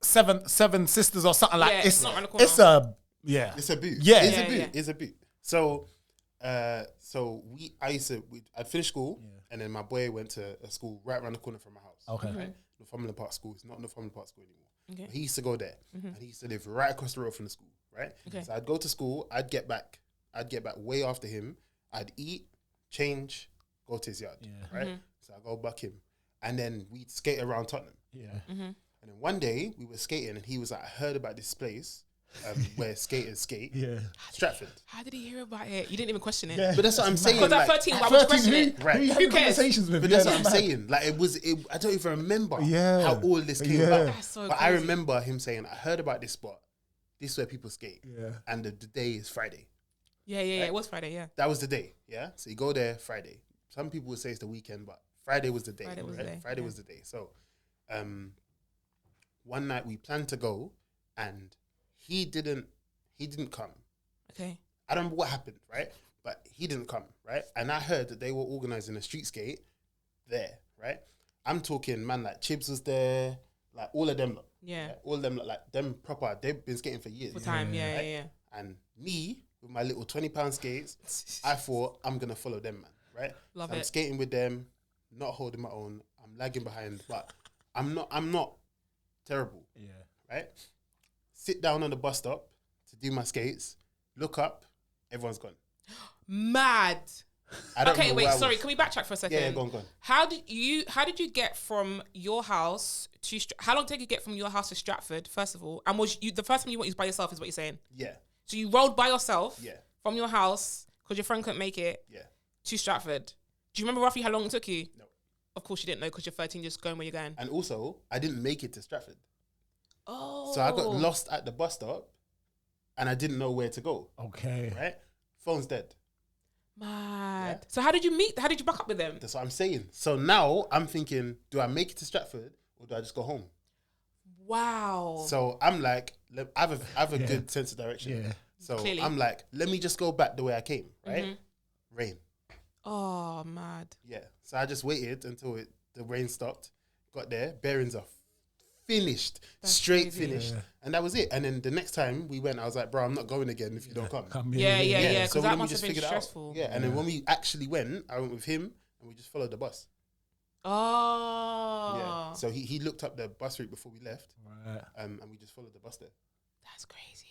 Speaker 4: Seven Sisters or something like.
Speaker 3: It's not round the corner.
Speaker 4: It's a... Yeah.
Speaker 1: It's a boot.
Speaker 4: Yeah.
Speaker 1: It's a boot. So, I'd finished school, and then my boy went to a school right around the corner from my house.
Speaker 4: Okay.
Speaker 1: Right? Northumberland Park School. It's not Northumberland Park School anymore.
Speaker 3: Okay.
Speaker 1: But he used to go there, and he used to live right across the road from the school, right?
Speaker 3: Okay.
Speaker 1: So I'd go to school. I'd get back way after him. I'd eat, change, go to his yard, right? So I go back him, and then we'd skate around Tottenham.
Speaker 4: Yeah.
Speaker 1: And then one day we were skating, and he was like, I heard about this place. Where skaters skate. Yeah. Stratford.
Speaker 3: How did he hear about it? You didn't even question it.
Speaker 1: Yeah. But that's what I'm saying.
Speaker 3: Because at 13, why would you question it?
Speaker 4: Right. Who you having conversations with?
Speaker 1: But that's what I'm saying. Like I don't even remember how all this came about.
Speaker 3: That's so
Speaker 1: but
Speaker 3: crazy.
Speaker 1: I remember him saying, I heard about this spot. This is where people skate. Yeah. And the day is Friday.
Speaker 3: Yeah. It was Friday, yeah.
Speaker 1: That was the day. Yeah. So you go there Friday. Some people would say it's the weekend, but Friday was the day. Friday was the day. So one night we planned to go and he didn't come.
Speaker 3: Okay.
Speaker 1: I don't know what happened, right? But he didn't come, right? And I heard that they were organising a street skate there, right? I'm talking, man, like Chibs was there, like all of them lot.
Speaker 3: Yeah.
Speaker 1: Right? All of them lot, like them proper, they've been skating for years.
Speaker 3: For time,
Speaker 1: right?
Speaker 3: yeah.
Speaker 1: And me, with my little 20-pound skates, I thought I'm going to follow them, man, right?
Speaker 3: Love
Speaker 1: so
Speaker 3: it.
Speaker 1: I'm skating with them, not holding my own. I'm lagging behind, but I'm not terrible. Yeah. Right? Sit down on the bus stop to do my skates, look up, everyone's gone.
Speaker 3: Mad. Okay, wait, sorry, can we backtrack for a second?
Speaker 1: Yeah, go on.
Speaker 3: How did you get from your house to how long did it take you to get from your house to Stratford, first of all? And was you the first time you went was by yourself, is what you're saying?
Speaker 1: Yeah.
Speaker 3: So you rode by yourself from your house because your friend couldn't make it to Stratford. Do you remember roughly how long it took you?
Speaker 1: No.
Speaker 3: Of course you didn't know because you're 13, just going where you're going.
Speaker 1: And also, I didn't make it to Stratford.
Speaker 3: Oh.
Speaker 1: So I got lost at the bus stop and I didn't know where to go.
Speaker 4: Okay.
Speaker 1: Right? Phone's dead.
Speaker 3: Mad. Yeah. So how did you back up with them?
Speaker 1: That's what I'm saying. So now I'm thinking, do I make it to Stratford or do I just go home?
Speaker 3: Wow.
Speaker 1: So I'm like, I have a good sense of direction. Yeah. So clearly. I'm like, let me just go back the way I came, right? Rain.
Speaker 3: Oh, mad.
Speaker 1: Yeah. So I just waited until the rain stopped. Got there, bearings are finished,
Speaker 3: That's
Speaker 1: straight
Speaker 3: crazy.
Speaker 1: finished, and that was it. And then the next time we went, I was like, bro, I'm not going again if you don't come.
Speaker 3: Yeah, because
Speaker 1: So
Speaker 3: that
Speaker 1: then we
Speaker 3: must
Speaker 1: just
Speaker 3: have been
Speaker 1: figured it out.
Speaker 3: stressful.
Speaker 1: Yeah, and then when we actually went, I went with him, and we just followed the bus.
Speaker 3: Oh.
Speaker 1: Yeah. So he looked up the bus route before we left,
Speaker 4: Right.
Speaker 1: and we just followed the bus there.
Speaker 3: That's crazy.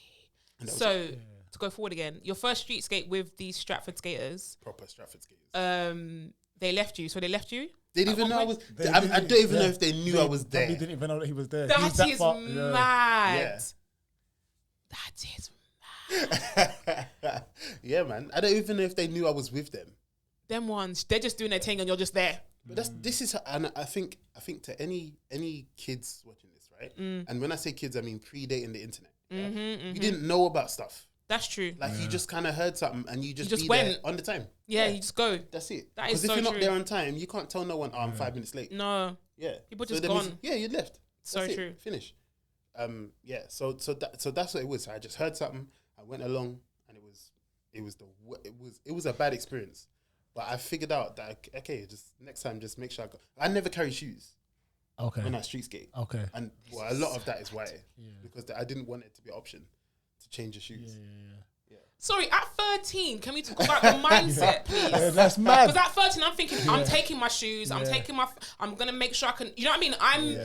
Speaker 1: And that was
Speaker 3: So to go forward again, your first street skate with these Stratford skaters,
Speaker 1: proper Stratford skaters.
Speaker 3: they left you. So they left you?
Speaker 1: They didn't even know I was.
Speaker 4: They
Speaker 1: I
Speaker 4: didn't-
Speaker 1: don't even know
Speaker 4: yeah.
Speaker 1: if they knew
Speaker 4: They
Speaker 1: I was there.
Speaker 4: probably didn't even know that he was there.
Speaker 3: That
Speaker 4: He's
Speaker 3: is
Speaker 4: that far-
Speaker 3: mad.
Speaker 1: Yeah.
Speaker 3: That is mad.
Speaker 1: Yeah, man. I don't even know if they knew I was with them.
Speaker 3: Them ones, they're just doing their thing and you're just there.
Speaker 1: But this is, and I think to any kids watching this, right? And when I say kids, I mean predating the internet. Yeah? You didn't know about stuff.
Speaker 3: That's true.
Speaker 1: Like you just kind of heard something and you just be
Speaker 3: went.
Speaker 1: there on the time.
Speaker 3: Yeah, you just go.
Speaker 1: That's it.
Speaker 3: That is
Speaker 1: Because if
Speaker 3: so
Speaker 1: you're not
Speaker 3: true.
Speaker 1: there on time, you can't tell no one, oh, I'm 5 minutes late.
Speaker 3: No.
Speaker 1: Yeah.
Speaker 3: People just
Speaker 1: that means-
Speaker 3: gone.
Speaker 1: Yeah, you left.
Speaker 3: So
Speaker 1: That's it.
Speaker 3: true.
Speaker 1: Finish. Yeah. So that's what it was. So I just heard something. I went along, and it was a bad experience. But I figured out that okay, just next time, just make sure I never carry shoes
Speaker 4: Okay.
Speaker 1: when I street skate.
Speaker 4: Okay.
Speaker 1: And a lot of that is why, because I didn't want it to be an option to change your shoes.
Speaker 3: Sorry, at 13, can we talk about the mindset, please?
Speaker 4: Yeah, that's mad.
Speaker 3: Because at 13, I'm thinking, I'm taking my shoes, I'm going to make sure I can, you know what I mean? I'm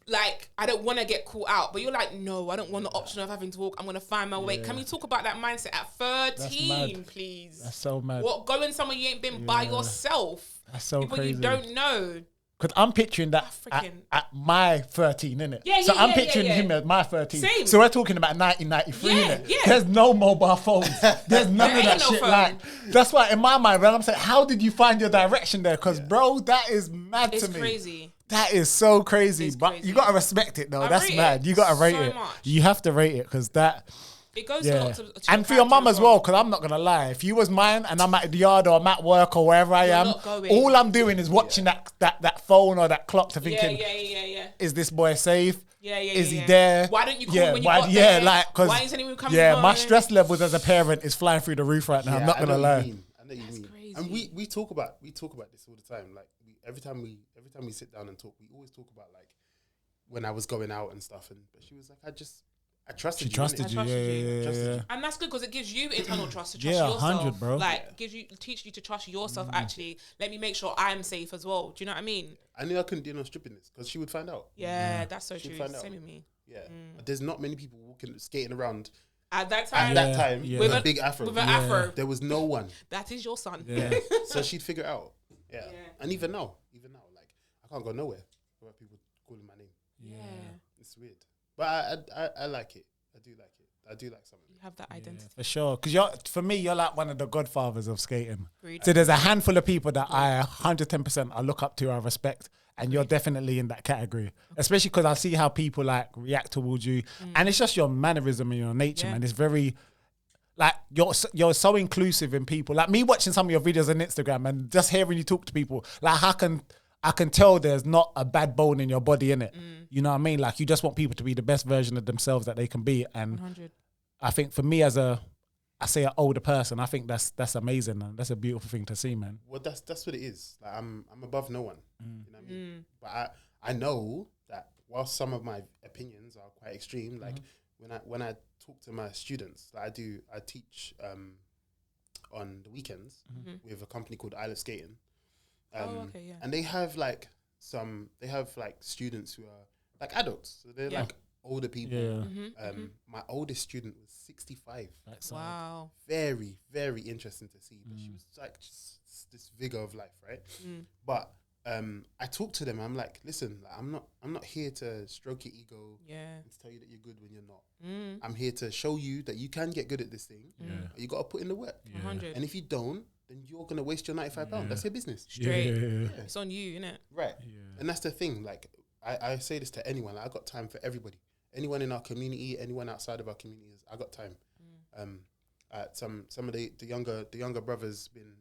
Speaker 3: like, I don't want to get caught out. But you're like, no, I don't want the option of having to walk. I'm going to find my way. Can we talk about that mindset at 13, please?
Speaker 4: That's so mad.
Speaker 3: What, going somewhere you ain't been by yourself?
Speaker 4: That's so
Speaker 3: People
Speaker 4: crazy.
Speaker 3: you don't know.
Speaker 4: Because I'm picturing that at my 13, innit?
Speaker 3: Yeah,
Speaker 4: so
Speaker 3: yeah,
Speaker 4: I'm
Speaker 3: yeah,
Speaker 4: picturing
Speaker 3: yeah, yeah.
Speaker 4: him at my 13.
Speaker 3: Same.
Speaker 4: So we're talking about 1993,
Speaker 3: Yeah,
Speaker 4: innit?
Speaker 3: yeah.
Speaker 4: There's no mobile phones. There's none
Speaker 3: There
Speaker 4: of that
Speaker 3: ain't no
Speaker 4: shit.
Speaker 3: phone.
Speaker 4: Like, that's why in my mind, when I'm saying, how did you find your direction there? Because, bro, that is mad
Speaker 3: It's
Speaker 4: to me.
Speaker 3: crazy.
Speaker 4: That is so crazy.
Speaker 3: It's
Speaker 4: But
Speaker 3: crazy.
Speaker 4: you got to respect it, though.
Speaker 3: I
Speaker 4: That's
Speaker 3: rate
Speaker 4: mad.
Speaker 3: it
Speaker 4: You got to rate
Speaker 3: so
Speaker 4: it.
Speaker 3: much.
Speaker 4: You have to rate it because that...
Speaker 3: It goes a
Speaker 4: Yeah,
Speaker 3: lot to
Speaker 4: and for your mum as well, because I'm not gonna lie. If you was mine and I'm at the yard or I'm at work or wherever I am,
Speaker 3: not going.
Speaker 4: all I'm doing is watching that phone or that clock to thinking,
Speaker 3: Yeah.
Speaker 4: is this boy safe?
Speaker 3: Yeah.
Speaker 4: Is he there?
Speaker 3: Why don't you call when you got
Speaker 4: yeah,
Speaker 3: there?
Speaker 4: like because
Speaker 3: Why isn't anyone coming
Speaker 4: yeah, my
Speaker 3: home?
Speaker 4: stress levels as a parent is flying through the roof right now. I'm not gonna lie.
Speaker 1: I know what you mean.
Speaker 3: crazy.
Speaker 1: And we talk about this all the time. Like every time we sit down and talk, we always talk about like when I was going out and stuff. But she was like, I trusted you.
Speaker 4: She trusted
Speaker 1: innit?
Speaker 4: you.
Speaker 3: trusted you.
Speaker 4: Yeah.
Speaker 1: Trusted you.
Speaker 3: And that's good because it gives you internal trust to trust
Speaker 4: Yeah,
Speaker 3: yourself.
Speaker 4: 100, bro.
Speaker 3: Like teach you to trust yourself. Actually, let me make sure I'm safe as well. Do you know what I mean?
Speaker 1: I knew I couldn't do no stripping this because she would find out.
Speaker 3: Yeah, that's so
Speaker 1: She'd
Speaker 3: true.
Speaker 1: find out.
Speaker 3: Same with me.
Speaker 1: Yeah, there's not many people skating around
Speaker 3: At that
Speaker 1: at
Speaker 3: time,
Speaker 1: that time
Speaker 4: yeah.
Speaker 1: with
Speaker 3: With
Speaker 1: a
Speaker 3: a-
Speaker 1: big afro.
Speaker 3: with an afro,
Speaker 1: There was no one,
Speaker 3: that is your son.
Speaker 4: Yeah.
Speaker 1: so she'd figure it out. Yeah, and even now, like I can't go nowhere without people calling my name.
Speaker 3: Yeah.
Speaker 1: It's weird, but I like it. I do like it. I do like something.
Speaker 3: You have that identity.
Speaker 4: For sure, because for me, you're like one of the godfathers of skating.
Speaker 3: Agreed.
Speaker 4: So there's a handful of people that I 110% I look up to, I respect, and you're definitely in that category. Especially because I see how people like react towards you, and it's just your mannerism and your nature,
Speaker 3: Yeah.
Speaker 4: man. It's very like you're so inclusive in people. Like me watching some of your videos on Instagram and just hearing you talk to people, like I can tell there's not a bad bone in your body, in it. You know what I mean? Like you just want people to be the best version of themselves that they can be, and
Speaker 3: 100.
Speaker 4: I think for me as an older person, I think that's amazing, and that's a beautiful thing to see, man.
Speaker 1: Well, that's what it is. Like I'm above no one. You know what I mean? But I know that while some of my opinions are quite extreme, like when I talk to my students, like I teach on the weekends with a company called Isle of Skating.
Speaker 3: Okay, yeah.
Speaker 1: And they have like students who are like adults. So they're
Speaker 3: Yeah.
Speaker 1: like older people.
Speaker 4: Yeah.
Speaker 1: My oldest student was 65.
Speaker 3: Wow.
Speaker 1: Very, very interesting to see. But she was like just this vigor of life, right? But I talk to them. I'm like, listen, like, I'm not here to stroke your ego
Speaker 3: Yeah.
Speaker 1: and to tell you that you're good when you're not. I'm here to show you that you can get good at this thing. You got to put in the work.
Speaker 3: 100.
Speaker 1: And if you don't, then you're gonna waste your £95. That's your business.
Speaker 3: Straight.
Speaker 4: Yeah.
Speaker 3: It's on you, innit?
Speaker 1: Right. And that's the thing. Like I say this to anyone. Like, I got time for everybody. Anyone in our community, anyone outside of our communities, I got time. Some of the younger brothers been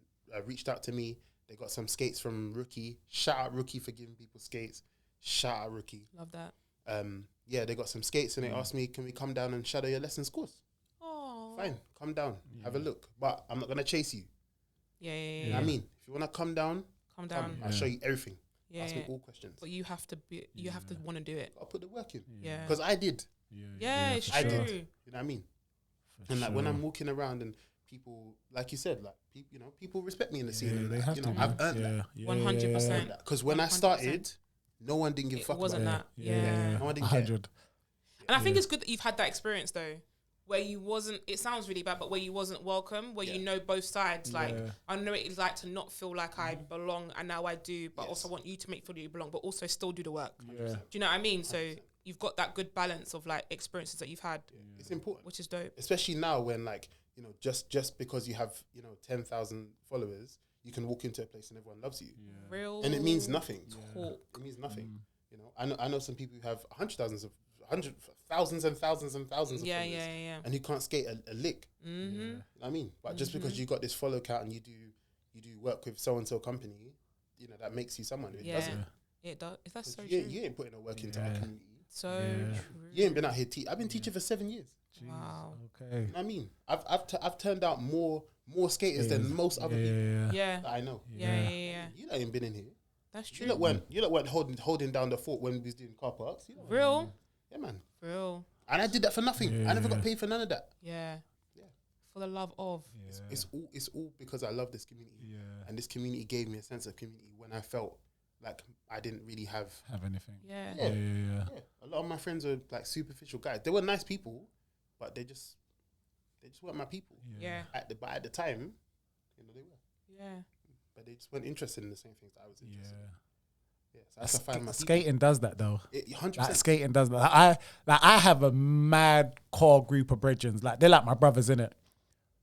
Speaker 1: reached out to me. They got some skates from Rookie. Shout out Rookie for giving people skates. Shout out Rookie.
Speaker 3: Love that.
Speaker 1: Yeah, they got some skates and they asked me, can we come down and shadow your lessons course?
Speaker 3: Oh.
Speaker 1: Fine, come down, have a look. But I'm not gonna chase you.
Speaker 3: Yeah.
Speaker 1: You know what I mean? If you wanna come down,
Speaker 3: Calm down.
Speaker 1: I'll show you everything.
Speaker 3: Yeah,
Speaker 1: Ask me all questions.
Speaker 3: but you have to be. You have to want to do it.
Speaker 1: I'll put the work in.
Speaker 3: Yeah.
Speaker 1: Because I did.
Speaker 3: Yeah, it's
Speaker 4: for
Speaker 1: I
Speaker 3: true.
Speaker 1: did. You know what I mean? And like when I'm walking around and people, like you said, like people respect me in the scene. And
Speaker 4: they
Speaker 1: like,
Speaker 4: have to.
Speaker 1: I've earned that.
Speaker 3: 100%.
Speaker 1: Because when I started, no one didn't give a
Speaker 3: It
Speaker 1: fuck.
Speaker 3: wasn't
Speaker 1: about
Speaker 3: that. Yeah.
Speaker 1: No one didn't care.
Speaker 4: 100.
Speaker 3: And I think it's good that you've had that experience though, where you wasn't. It sounds really bad, but where you wasn't welcome, where you know both sides. Like I know it is like to not feel like I belong, and now I do, but also want you to make sure that you belong, but also still do the work.
Speaker 4: Yeah.
Speaker 3: Do you know what I mean? So you've got that good balance of like experiences that you've had,
Speaker 1: It's important,
Speaker 3: which is dope.
Speaker 1: especially now when like just because you have 10,000 followers, you can walk into a place and everyone loves you,
Speaker 3: Real,
Speaker 1: and it means nothing.
Speaker 3: talk.
Speaker 1: It means nothing. I know some people who have thousands and thousands and thousands of followers, and who can't skate a lick. You know what I mean? But just because you got this follow count and you do work with so and so company, that makes you someone. It doesn't.
Speaker 3: It does. That's so
Speaker 1: You
Speaker 3: true.
Speaker 1: ain't putting no work into our community.
Speaker 3: So true.
Speaker 1: You ain't been out here. I've been teaching for 7 years.
Speaker 3: Wow.
Speaker 4: Okay.
Speaker 1: You know what I mean, I've turned out more skaters than most other people that I know.
Speaker 3: Yeah.
Speaker 1: You ain't been in here.
Speaker 3: That's true.
Speaker 1: You lot weren't holding down the fort when we was doing car parks.
Speaker 3: Real.
Speaker 1: Yeah, man.
Speaker 3: Real.
Speaker 1: And I did that for nothing. I never got paid for none of that.
Speaker 3: Yeah. For the love of.
Speaker 1: It's all because I love this community. And this community gave me a sense of community when I felt like I didn't really have
Speaker 4: anything.
Speaker 3: Yeah.
Speaker 1: A lot of my friends were like superficial guys. They were nice people, but they just weren't my people.
Speaker 3: Yeah.
Speaker 1: But at the time, they were.
Speaker 3: Yeah.
Speaker 1: But they just weren't interested in the same things that I was interested in. Yeah, so I have to find my
Speaker 4: Skating does that though.
Speaker 1: 100%.
Speaker 4: Like skating does that. I have a mad core group of brethrens. Like they're like my brothers in it.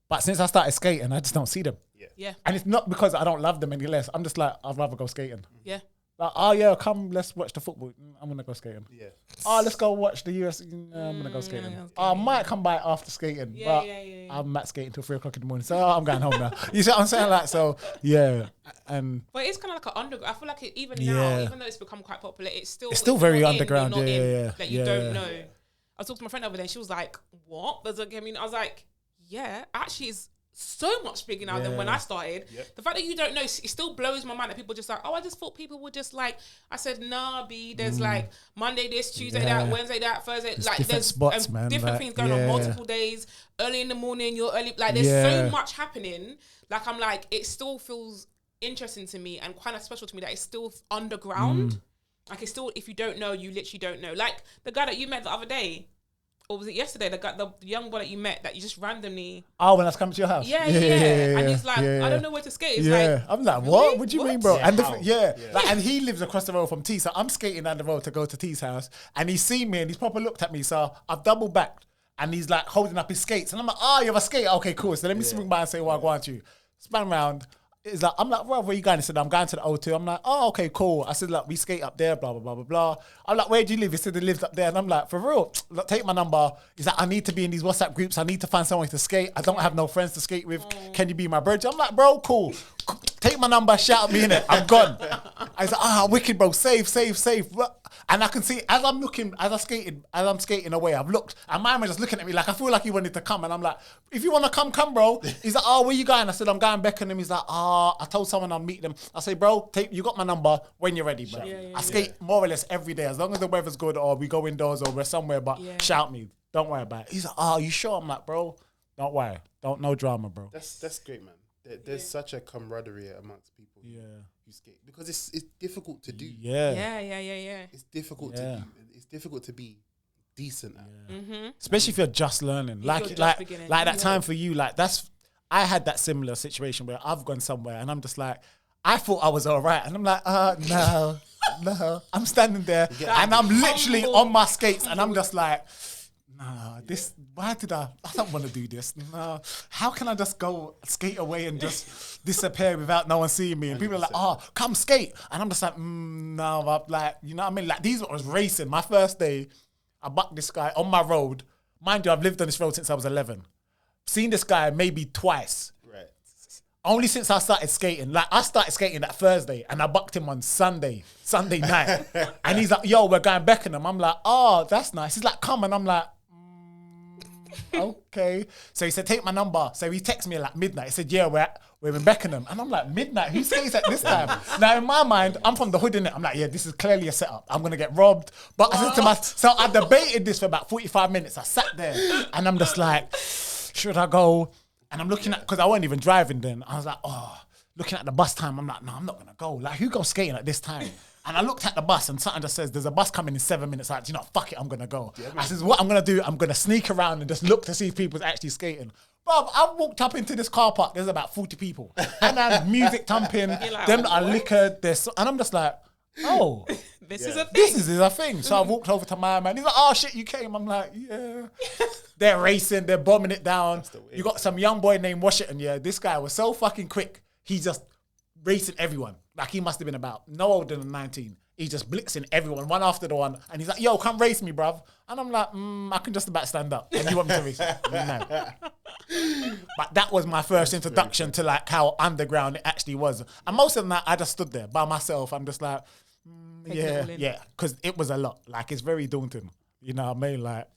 Speaker 4: But since I started skating, I just don't see them.
Speaker 3: Yeah.
Speaker 4: And it's not because I don't love them any less. I'm just like, I'd rather go skating.
Speaker 3: Yeah.
Speaker 4: Like, oh yeah, come, let's watch the football. I'm gonna go skating.
Speaker 1: Yeah.
Speaker 4: Oh, let's go watch the US. I'm gonna go skating. I might come by after skating, but I'm at skating till 3 o'clock in the morning. So I'm going home now. You see what I'm saying? Like, so yeah. And
Speaker 3: but it's kind of like an underground. I feel like even now, even though it's become quite popular, it's still
Speaker 4: very
Speaker 3: not
Speaker 4: underground.
Speaker 3: you're not in,
Speaker 4: Yeah.
Speaker 3: Like you don't know. I was talking to my friend over there. And she was like, "What?" There's like, I was like, "Yeah, actually, it's so much bigger now than when I started." The fact that you don't know, it still blows my mind that people just like, "Oh, I just thought people would just like." I said, "Nah, B. There's like Monday this, Tuesday that, Wednesday that, Thursday. Like
Speaker 4: different spots, man.
Speaker 3: Different
Speaker 4: Like,
Speaker 3: things going on multiple days. Early in the morning, you're early. Like there's so much happening. Like I'm like, it still feels interesting to me and kind of special to me that it's still underground. Like it's still, if you don't know, you literally don't know. Like the guy that you met the other day. Or was it yesterday? The young boy that you met that you just randomly.
Speaker 4: Oh, when I was coming to your house.
Speaker 3: Yeah. And he's like, I don't know where to skate. He's like,
Speaker 4: I'm like, what?
Speaker 3: really?
Speaker 4: What do you
Speaker 3: What?
Speaker 4: mean, bro?
Speaker 1: Yeah,
Speaker 4: And
Speaker 1: how?
Speaker 4: like, and he lives across the road from T, so I'm skating down the road to go to T's house, and he's seen me and he's proper looked at me, so I've double backed, and he's like holding up his skates, and I'm like, oh, you have a skater? Okay, cool. So let me swing by and say, well, I want you. Span round. It's like, I'm like, where are you going? He said, I'm going to the O2. I'm like, oh, okay, cool. I said, like, we skate up there, blah, blah, blah, blah, blah. I'm like, where do you live? He said, he lives up there. And I'm like, for real? Look, take my number. He's like, I need to be in these WhatsApp groups. I need to find someone to skate. I don't have no friends to skate with. Can you be my brother? I'm like, bro, cool. Take my number, shout me in it. I'm gone. I was like, wicked, bro. Save. And I can see, as I'm skating away, I've looked, and my man just looking at me like, I feel like he wanted to come. And I'm like, if you want to come, bro. He's like, oh, where you going? I said, I'm going Beckenham. He's like, I told someone I'll meet them. I say, bro, you got my number when you're ready, bro. I skate more or less every day, as long as the weather's good or we go indoors or we're somewhere, but shout me. Don't worry about it. He's like, oh, you sure? I'm like, bro, don't worry. No drama, bro.
Speaker 1: That's great, man. There's such a camaraderie amongst people who skate, because it's difficult to do.
Speaker 3: Yeah.
Speaker 1: It's difficult to do. It's difficult to be decent at.
Speaker 4: Especially if you're just learning. Like that time for you, like I had that similar situation where I've gone somewhere and I'm just like, I thought I was all right. And I'm like, no. I'm standing there and I'm literally on my skates and I'm just like, no, why did I don't want to do this. No, how can I just go skate away and just disappear without no one seeing me? And people are like, oh, come skate. And I'm just like, no, I'm like, you know what I mean? Like these was racing. My first day, I bucked this guy on my road. Mind you, I've lived on this road since I was 11. Seen this guy maybe twice.
Speaker 1: Right.
Speaker 4: Only since I started skating. Like I started skating that Thursday and I bucked him on Sunday night. And he's like, yo, we're going Beckenham. I'm like, oh, that's nice. He's like, come. And I'm like, okay. So he said, take my number. So he texted me at like midnight. He said, yeah, we're in Beckenham. And I'm like, midnight, who skates at this time? Now, in my mind, I'm from the hood, innit? I'm like, yeah, this is clearly a setup. I'm going to get robbed. But I said to myself, so I debated this for about 45 minutes. I sat there and I'm just like, should I go? And I'm looking at, because I wasn't even driving then. I was like, oh, looking at the bus time. I'm like, no, I'm not going to go. Like, who goes skating at this time? And I looked at the bus and something just says, there's a bus coming in 7 minutes. Like, you know, fuck it, I'm going to go. Yeah, I says, what I'm going to do, I'm going to sneak around and just look to see if people's actually skating. Bro, I walked up into this car park, there's about 40 people. And there's music thumping,
Speaker 3: like,
Speaker 4: them that are liquored. And I'm just like, oh.
Speaker 3: This is a thing.
Speaker 4: This is a thing. So I walked over to my man. He's like, oh shit, you came. I'm like, yeah. They're racing, they're bombing it down. You got some young boy named Washington, yeah. This guy was so fucking quick. He's just racing everyone. Like he must have been about no older than 19. He's just blitzing everyone, one after the one. And he's like, yo, come race me, bruv. And I'm like, I can just about stand up. And you want me to race you? No. But that was my first introduction to like how underground it actually was. And most of that, I just stood there by myself. I'm just like, yeah. Because it was a lot. Like, it's very daunting. You know what I mean? Like,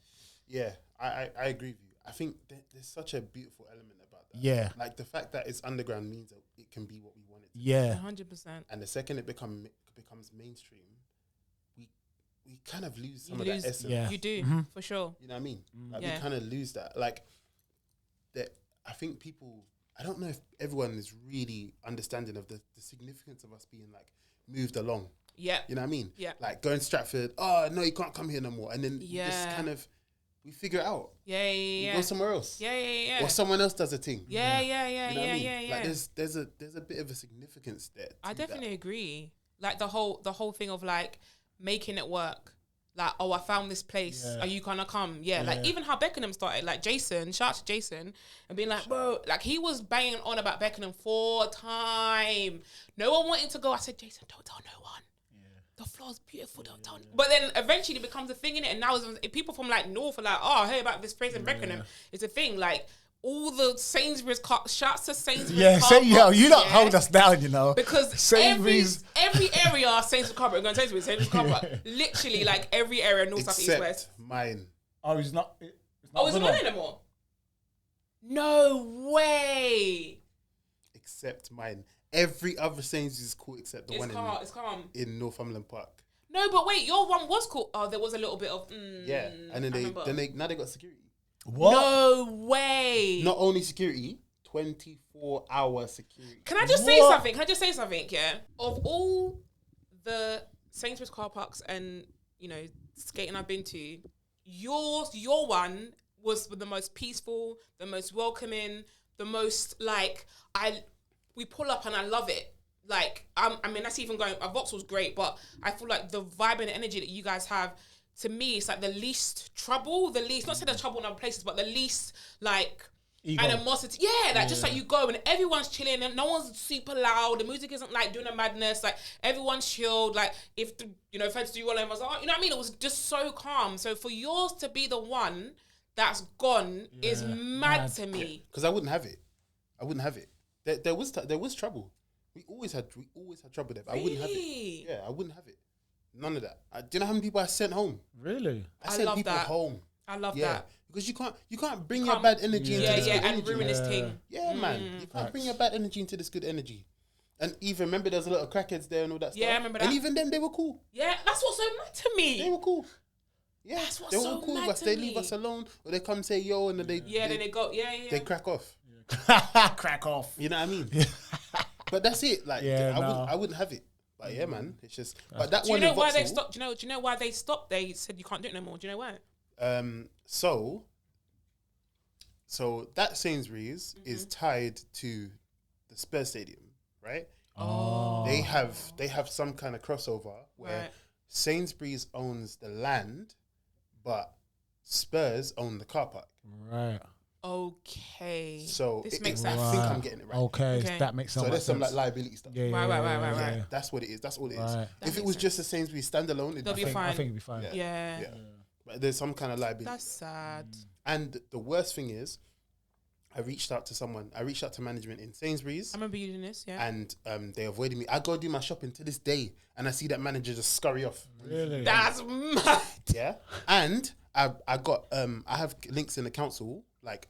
Speaker 1: yeah, I agree with you. I think there's such a beautiful element about that.
Speaker 4: Yeah.
Speaker 1: Like, the fact that it's underground means that it can be what we want it to be.
Speaker 4: yeah.
Speaker 3: 100%.
Speaker 1: And the second it becomes mainstream, we kind of lose some of that essence.
Speaker 4: Yeah.
Speaker 3: You do, for sure.
Speaker 1: You know what I mean? Like,
Speaker 3: Yeah.
Speaker 1: we kind of lose that. Like, that. I think people, I don't know if everyone is really understanding of the significance of us being, like, moved along.
Speaker 3: Yeah.
Speaker 1: You know what I mean?
Speaker 3: Yeah.
Speaker 1: Like, going to Stratford, oh, no, you can't come here no more. And then we just kind of, we figure it out.
Speaker 3: Yeah.
Speaker 1: We go somewhere else.
Speaker 3: Yeah.
Speaker 1: Or someone else does a thing.
Speaker 3: Yeah.
Speaker 1: You know what I mean?
Speaker 3: Yeah.
Speaker 1: Like, there's a bit of a significance there.
Speaker 3: I definitely agree. Like the whole thing of like making it work. Like, oh, I found this place.
Speaker 4: Yeah.
Speaker 3: Are you gonna come? Yeah. Like even how Beckenham started. Like Jason, shout out to Jason, and being like, bro, like he was banging on about Beckenham for time. No one wanted to go. I said, Jason, don't tell no one. The floor's beautiful, don't tell. But then eventually it becomes a thing in it, and now people from like North are like, oh, I heard about this place in Beckenham. It's a thing. Like all the Sainsbury's shouts to Sainsbury's.
Speaker 4: Yeah, you don't hold us down, you know.
Speaker 3: Because
Speaker 4: Sainsbury's.
Speaker 3: every area Sainsbury's car park, we're going to Sainsbury's car park. Literally, like every area, north, south, east,
Speaker 1: Except
Speaker 3: west.
Speaker 1: mine.
Speaker 4: Oh, it's not.
Speaker 3: Oh, is it not anymore? No way.
Speaker 1: Except mine. Every other Sainsbury's is cool except the one
Speaker 3: It's calm.
Speaker 1: in Northumberland Park.
Speaker 3: No, but wait, your one was cool. Oh, there was a little bit of.
Speaker 1: Yeah, and then now they got security.
Speaker 4: What?
Speaker 3: No way.
Speaker 1: Not only security, 24-hour security.
Speaker 3: Can I just say something? Yeah. Of all the Sainsbury's car parks and skating I've been to, your one was the most peaceful, the most welcoming, the most like we pull up and I love it. Like I mean that's even going. Vauxhall's great, but I feel like the vibe and energy that you guys have. To me, it's like the least trouble, not say there's trouble in other places, but the least like
Speaker 4: Ego.
Speaker 3: animosity. Yeah, like just like you go and everyone's chilling and no one's super loud. The music isn't like doing a madness. Like everyone's chilled. Like if friends do well, everyone's like, oh, you know what I mean? It was just so calm. So for yours to be the one that's gone is mad to me.
Speaker 1: Because I wouldn't have it. There was trouble. We always had trouble there. But I wouldn't have it. Yeah, I wouldn't have it. None of that. Do you know how many people I sent home?
Speaker 4: Really?
Speaker 1: I sent
Speaker 3: love
Speaker 1: people
Speaker 3: that.
Speaker 1: home.
Speaker 3: I love that.
Speaker 1: Because you can't bring your bad energy into this good
Speaker 3: and
Speaker 1: energy.
Speaker 3: ruin this thing.
Speaker 1: Yeah, man. You can't bring your bad energy into this good energy. And even remember there's a lot of crackheads there and all that stuff.
Speaker 3: Yeah, I remember that.
Speaker 1: And even them, they were cool.
Speaker 3: Yeah, that's what's so mad to me.
Speaker 1: They were cool. Yeah,
Speaker 3: That's what's
Speaker 1: they were
Speaker 3: so
Speaker 1: cool
Speaker 3: mad
Speaker 1: with us.
Speaker 3: to
Speaker 1: They
Speaker 3: me.
Speaker 1: leave us alone, or they come say yo, and then they
Speaker 3: then they go. Yeah.
Speaker 1: they crack off.
Speaker 4: Crack off.
Speaker 1: You know what I mean? But that's it. Like I wouldn't have it. But yeah, man, it's just. But that
Speaker 3: Do you
Speaker 1: one.
Speaker 3: know why
Speaker 1: Vauxhall,
Speaker 3: they stopped? Do you know why they stopped? They said you can't do it no more. Do you know why?
Speaker 1: So that Sainsbury's is tied to the Spurs Stadium, right?
Speaker 3: Oh.
Speaker 1: They have some kind of crossover where Sainsbury's owns the land, but Spurs own the car park.
Speaker 4: Right.
Speaker 3: Okay.
Speaker 1: So
Speaker 3: this
Speaker 1: it-
Speaker 3: makes
Speaker 1: I
Speaker 3: sense.
Speaker 1: think I'm getting it right.
Speaker 4: Okay. That makes
Speaker 1: So
Speaker 4: sense.
Speaker 1: there's some like liability stuff.
Speaker 4: Yeah.
Speaker 3: Right.
Speaker 1: That's what it is. That's all it is.
Speaker 4: Right.
Speaker 1: If it was just a Sainsbury's standalone, it'd
Speaker 3: They'll
Speaker 1: be
Speaker 3: be
Speaker 1: fine.
Speaker 4: I
Speaker 3: fine.
Speaker 4: think it'd be fine.
Speaker 3: Yeah.
Speaker 1: But there's some kind of liability.
Speaker 3: That's sad.
Speaker 1: And the worst thing is, I reached out to management in Sainsbury's.
Speaker 3: I remember you doing this. Yeah.
Speaker 1: And they avoided me. I go do my shopping to this day, and I see that manager just scurry off.
Speaker 4: Really?
Speaker 3: That's mad.
Speaker 1: Yeah, and I have links in the council, like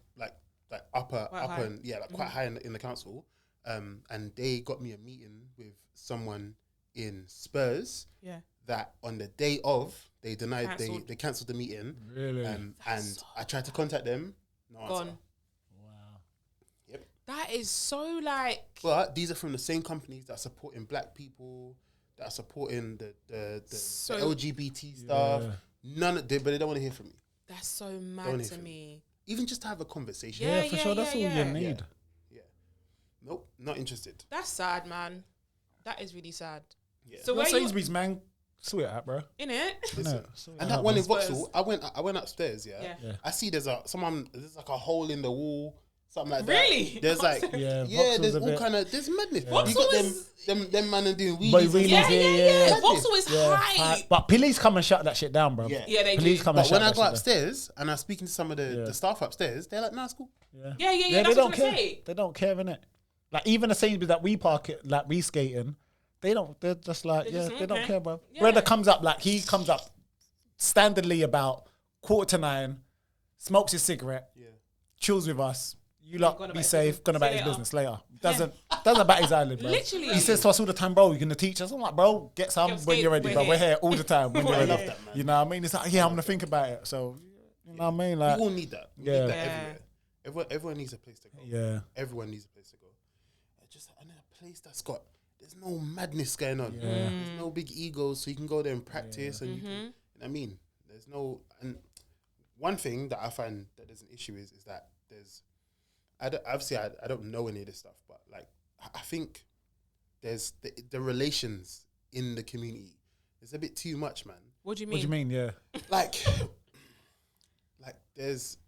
Speaker 1: upper
Speaker 3: Quite high.
Speaker 1: and quite high in the council. and they got me a meeting with someone in Spurs.
Speaker 3: Yeah.
Speaker 1: That on the day of, they denied
Speaker 3: Cancelled.
Speaker 1: they cancelled the meeting.
Speaker 4: Really?
Speaker 1: And I tried to contact them. No answer.
Speaker 3: Gone.
Speaker 4: Wow.
Speaker 1: Yep.
Speaker 3: That is so like.
Speaker 1: But these are from the same companies that are supporting black people, that are supporting the
Speaker 3: So-
Speaker 1: LGBT stuff.
Speaker 4: Yeah.
Speaker 1: But they don't want to hear from me.
Speaker 3: That's so
Speaker 1: Don't
Speaker 3: mad
Speaker 1: hear
Speaker 3: to
Speaker 1: from
Speaker 3: me.
Speaker 1: Even just to have a conversation.
Speaker 3: Yeah,
Speaker 4: Yeah, for sure. That's all
Speaker 3: yeah.
Speaker 4: you need.
Speaker 1: Yeah. Nope, not interested.
Speaker 3: That's sad, man. That is really sad.
Speaker 1: Yeah.
Speaker 3: So
Speaker 4: Well,
Speaker 3: where you
Speaker 4: Sainsbury's, man, sort it out, bro.
Speaker 3: in it?
Speaker 1: Listen,
Speaker 4: Sort it
Speaker 1: and
Speaker 4: out,
Speaker 1: that one in
Speaker 4: man.
Speaker 1: Vauxhall, I went upstairs. Yeah.
Speaker 3: Yeah.
Speaker 1: I see there's like a hole in the wall, something like that.
Speaker 3: Really?
Speaker 1: There's like
Speaker 4: Yeah,
Speaker 1: yeah,
Speaker 4: Vauxhall's
Speaker 1: there's
Speaker 4: a
Speaker 1: all
Speaker 4: bit-
Speaker 1: kind of there's madness.
Speaker 3: Vauxhall
Speaker 1: You got
Speaker 3: is-
Speaker 1: them man and doing
Speaker 4: But
Speaker 1: wheelies.
Speaker 4: really-
Speaker 1: and
Speaker 3: Yeah,
Speaker 1: stuff.
Speaker 3: yeah.
Speaker 1: Madness.
Speaker 3: Vauxhall is
Speaker 4: Yeah,
Speaker 3: high.
Speaker 4: but police come and shut that shit down, bro.
Speaker 1: Yeah.
Speaker 3: Yeah, they
Speaker 4: Police
Speaker 3: do.
Speaker 4: come and
Speaker 1: But
Speaker 4: shut
Speaker 1: when I
Speaker 4: that
Speaker 1: go
Speaker 4: shit
Speaker 1: upstairs and I'm speaking to some of the staff upstairs, they're like, "Nah, it's cool."
Speaker 4: down.
Speaker 3: Yeah,
Speaker 4: they
Speaker 3: that's what
Speaker 4: don't
Speaker 3: I'm
Speaker 4: care.
Speaker 3: gonna say.
Speaker 4: They don't care, innit? Like even the Sainsbury's that we park it, like we skating, they don't. They're just like,
Speaker 3: They're
Speaker 4: yeah,
Speaker 3: just,
Speaker 4: they don't
Speaker 3: okay.
Speaker 4: care, bro.
Speaker 3: Yeah.
Speaker 4: Brother comes up like he comes up standardly about 8:45, smokes his cigarette,
Speaker 1: Yeah.
Speaker 4: chills with us. You
Speaker 3: Gone
Speaker 4: lot
Speaker 3: about
Speaker 4: be
Speaker 3: his
Speaker 4: safe.
Speaker 3: business.
Speaker 4: Gone about
Speaker 3: See
Speaker 4: his
Speaker 3: you later.
Speaker 4: business later. Doesn't bat his eyelid, bro.
Speaker 3: Literally.
Speaker 4: He says to us all the time, bro, you're gonna teach us. I'm like, bro, get some
Speaker 3: Yo,
Speaker 4: when
Speaker 3: skate,
Speaker 4: you're ready,
Speaker 3: we're
Speaker 4: bro.
Speaker 3: here.
Speaker 4: We're here all the time when you're
Speaker 1: I
Speaker 4: ready.
Speaker 1: love that, man.
Speaker 4: You know what I mean? It's like, yeah, I'm gonna think about it. So, you know what I mean?
Speaker 1: We
Speaker 4: Like,
Speaker 1: all need that. We
Speaker 4: Yeah.
Speaker 1: need that
Speaker 3: Yeah.
Speaker 1: everywhere. Everyone needs a place to go.
Speaker 4: yeah.
Speaker 1: Everyone needs a place to go. I need a place that's got. There's no madness going on.
Speaker 4: Yeah.
Speaker 1: There's no big egos, so you can go there and practice, and you can. You know what I mean, there's no. And one thing that I find that there's an issue is that there's. Obviously, I don't know any of this stuff, but like I think there's the relations in the community. It's a bit too much, man.
Speaker 3: What do you mean?
Speaker 4: What do you mean? Yeah.
Speaker 1: Like there's.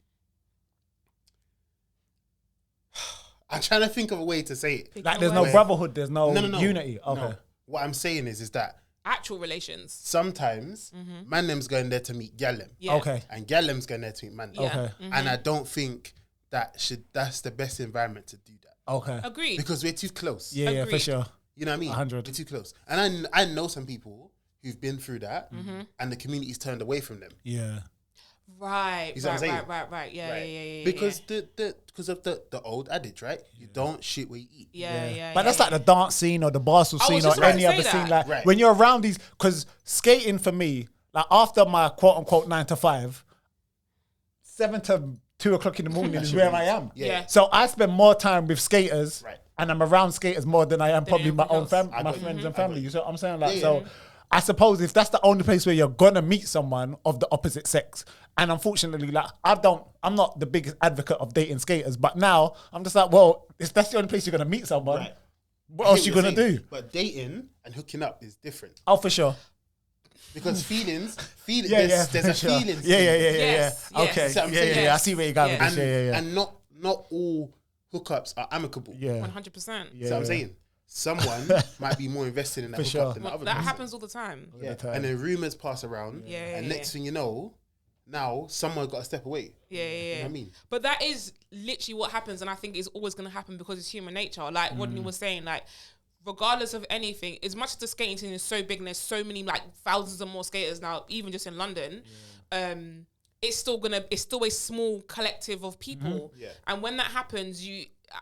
Speaker 1: I'm trying to think of a way to say it.
Speaker 3: Pick
Speaker 4: Like,
Speaker 3: your
Speaker 4: there's no
Speaker 3: words.
Speaker 4: brotherhood. There's no,
Speaker 1: No.
Speaker 4: unity. Okay.
Speaker 1: No. What I'm saying is that
Speaker 3: Actual relations.
Speaker 1: sometimes man them's going there to meet gal them,
Speaker 3: Yeah.
Speaker 4: Okay.
Speaker 1: and gal them's going there to meet man them.
Speaker 3: Yeah.
Speaker 4: Okay.
Speaker 1: And I don't think that's the best environment to do that
Speaker 4: Okay.
Speaker 3: Agreed.
Speaker 1: because we're too close.
Speaker 4: Yeah, yeah, for
Speaker 3: Agreed.
Speaker 4: sure.
Speaker 1: You know what I mean?
Speaker 4: 100.
Speaker 1: We're too close. And I know some people who've been through that, and the community's turned away from them.
Speaker 4: Yeah.
Speaker 3: Right.
Speaker 1: You see what I'm saying?
Speaker 3: Right. Yeah,
Speaker 1: Right.
Speaker 3: yeah.
Speaker 1: Because because of the old adage, right? You don't shit where you eat.
Speaker 3: Yeah.
Speaker 4: But that's like the dance scene or the Barstool
Speaker 3: I was
Speaker 4: scene
Speaker 3: just
Speaker 4: or
Speaker 3: about
Speaker 4: any
Speaker 3: to
Speaker 4: other
Speaker 3: say
Speaker 4: scene.
Speaker 3: that.
Speaker 4: Like
Speaker 1: Right.
Speaker 4: when you're around these, because skating for me, like after my quote unquote 9 to 5, 7 to 2 o'clock in the morning is where I am.
Speaker 3: Yeah.
Speaker 4: So I spend more time with skaters,
Speaker 1: Right.
Speaker 4: and I'm around skaters more than I am probably my
Speaker 3: anything
Speaker 4: own
Speaker 3: else.
Speaker 1: I
Speaker 4: my
Speaker 1: got you.
Speaker 4: friends and
Speaker 1: I got
Speaker 4: family.
Speaker 1: you.
Speaker 4: You see what I'm saying? Like
Speaker 1: Yeah,
Speaker 4: so.
Speaker 1: yeah.
Speaker 4: I suppose if that's the only place where you're gonna meet someone of the opposite sex, and unfortunately, like I'm not the biggest advocate of dating skaters, but now I'm just like, well, if that's the only place you're gonna meet someone,
Speaker 1: Right.
Speaker 4: what
Speaker 1: I
Speaker 4: else
Speaker 1: hear
Speaker 4: you
Speaker 1: what
Speaker 4: gonna
Speaker 1: you're
Speaker 4: do?
Speaker 1: saying, But dating and hooking up is different
Speaker 4: Oh, for sure.
Speaker 1: because feelings,
Speaker 4: Yeah,
Speaker 1: there's
Speaker 4: for
Speaker 1: a
Speaker 4: sure.
Speaker 1: feelings.
Speaker 4: Yeah.
Speaker 3: Yes, yes.
Speaker 4: Okay.
Speaker 1: See what I'm
Speaker 4: Yeah,
Speaker 1: saying?
Speaker 4: yeah. I see where you're going with
Speaker 3: Yes.
Speaker 4: this. Yeah.
Speaker 1: And not all hookups are amicable.
Speaker 4: Yeah.
Speaker 3: 100%.
Speaker 1: See what I'm saying? Someone might be more invested in that
Speaker 4: For
Speaker 1: hookup
Speaker 4: sure.
Speaker 1: than the other
Speaker 3: That
Speaker 1: person.
Speaker 3: happens all the time.
Speaker 1: Yeah.
Speaker 4: the time.
Speaker 1: And then rumors pass around.
Speaker 3: Yeah,
Speaker 1: And
Speaker 3: yeah,
Speaker 1: next thing you know, now someone got to step away.
Speaker 3: Yeah.
Speaker 1: You know what I mean?
Speaker 3: But that is literally what happens, and I think it's always going to happen because it's human nature. Like Rodney was saying, like regardless of anything, as much as the skating scene is so big and there's so many like thousands of more skaters now, even just in London, it's still a small collective of people.
Speaker 1: Yeah.
Speaker 3: And when that happens,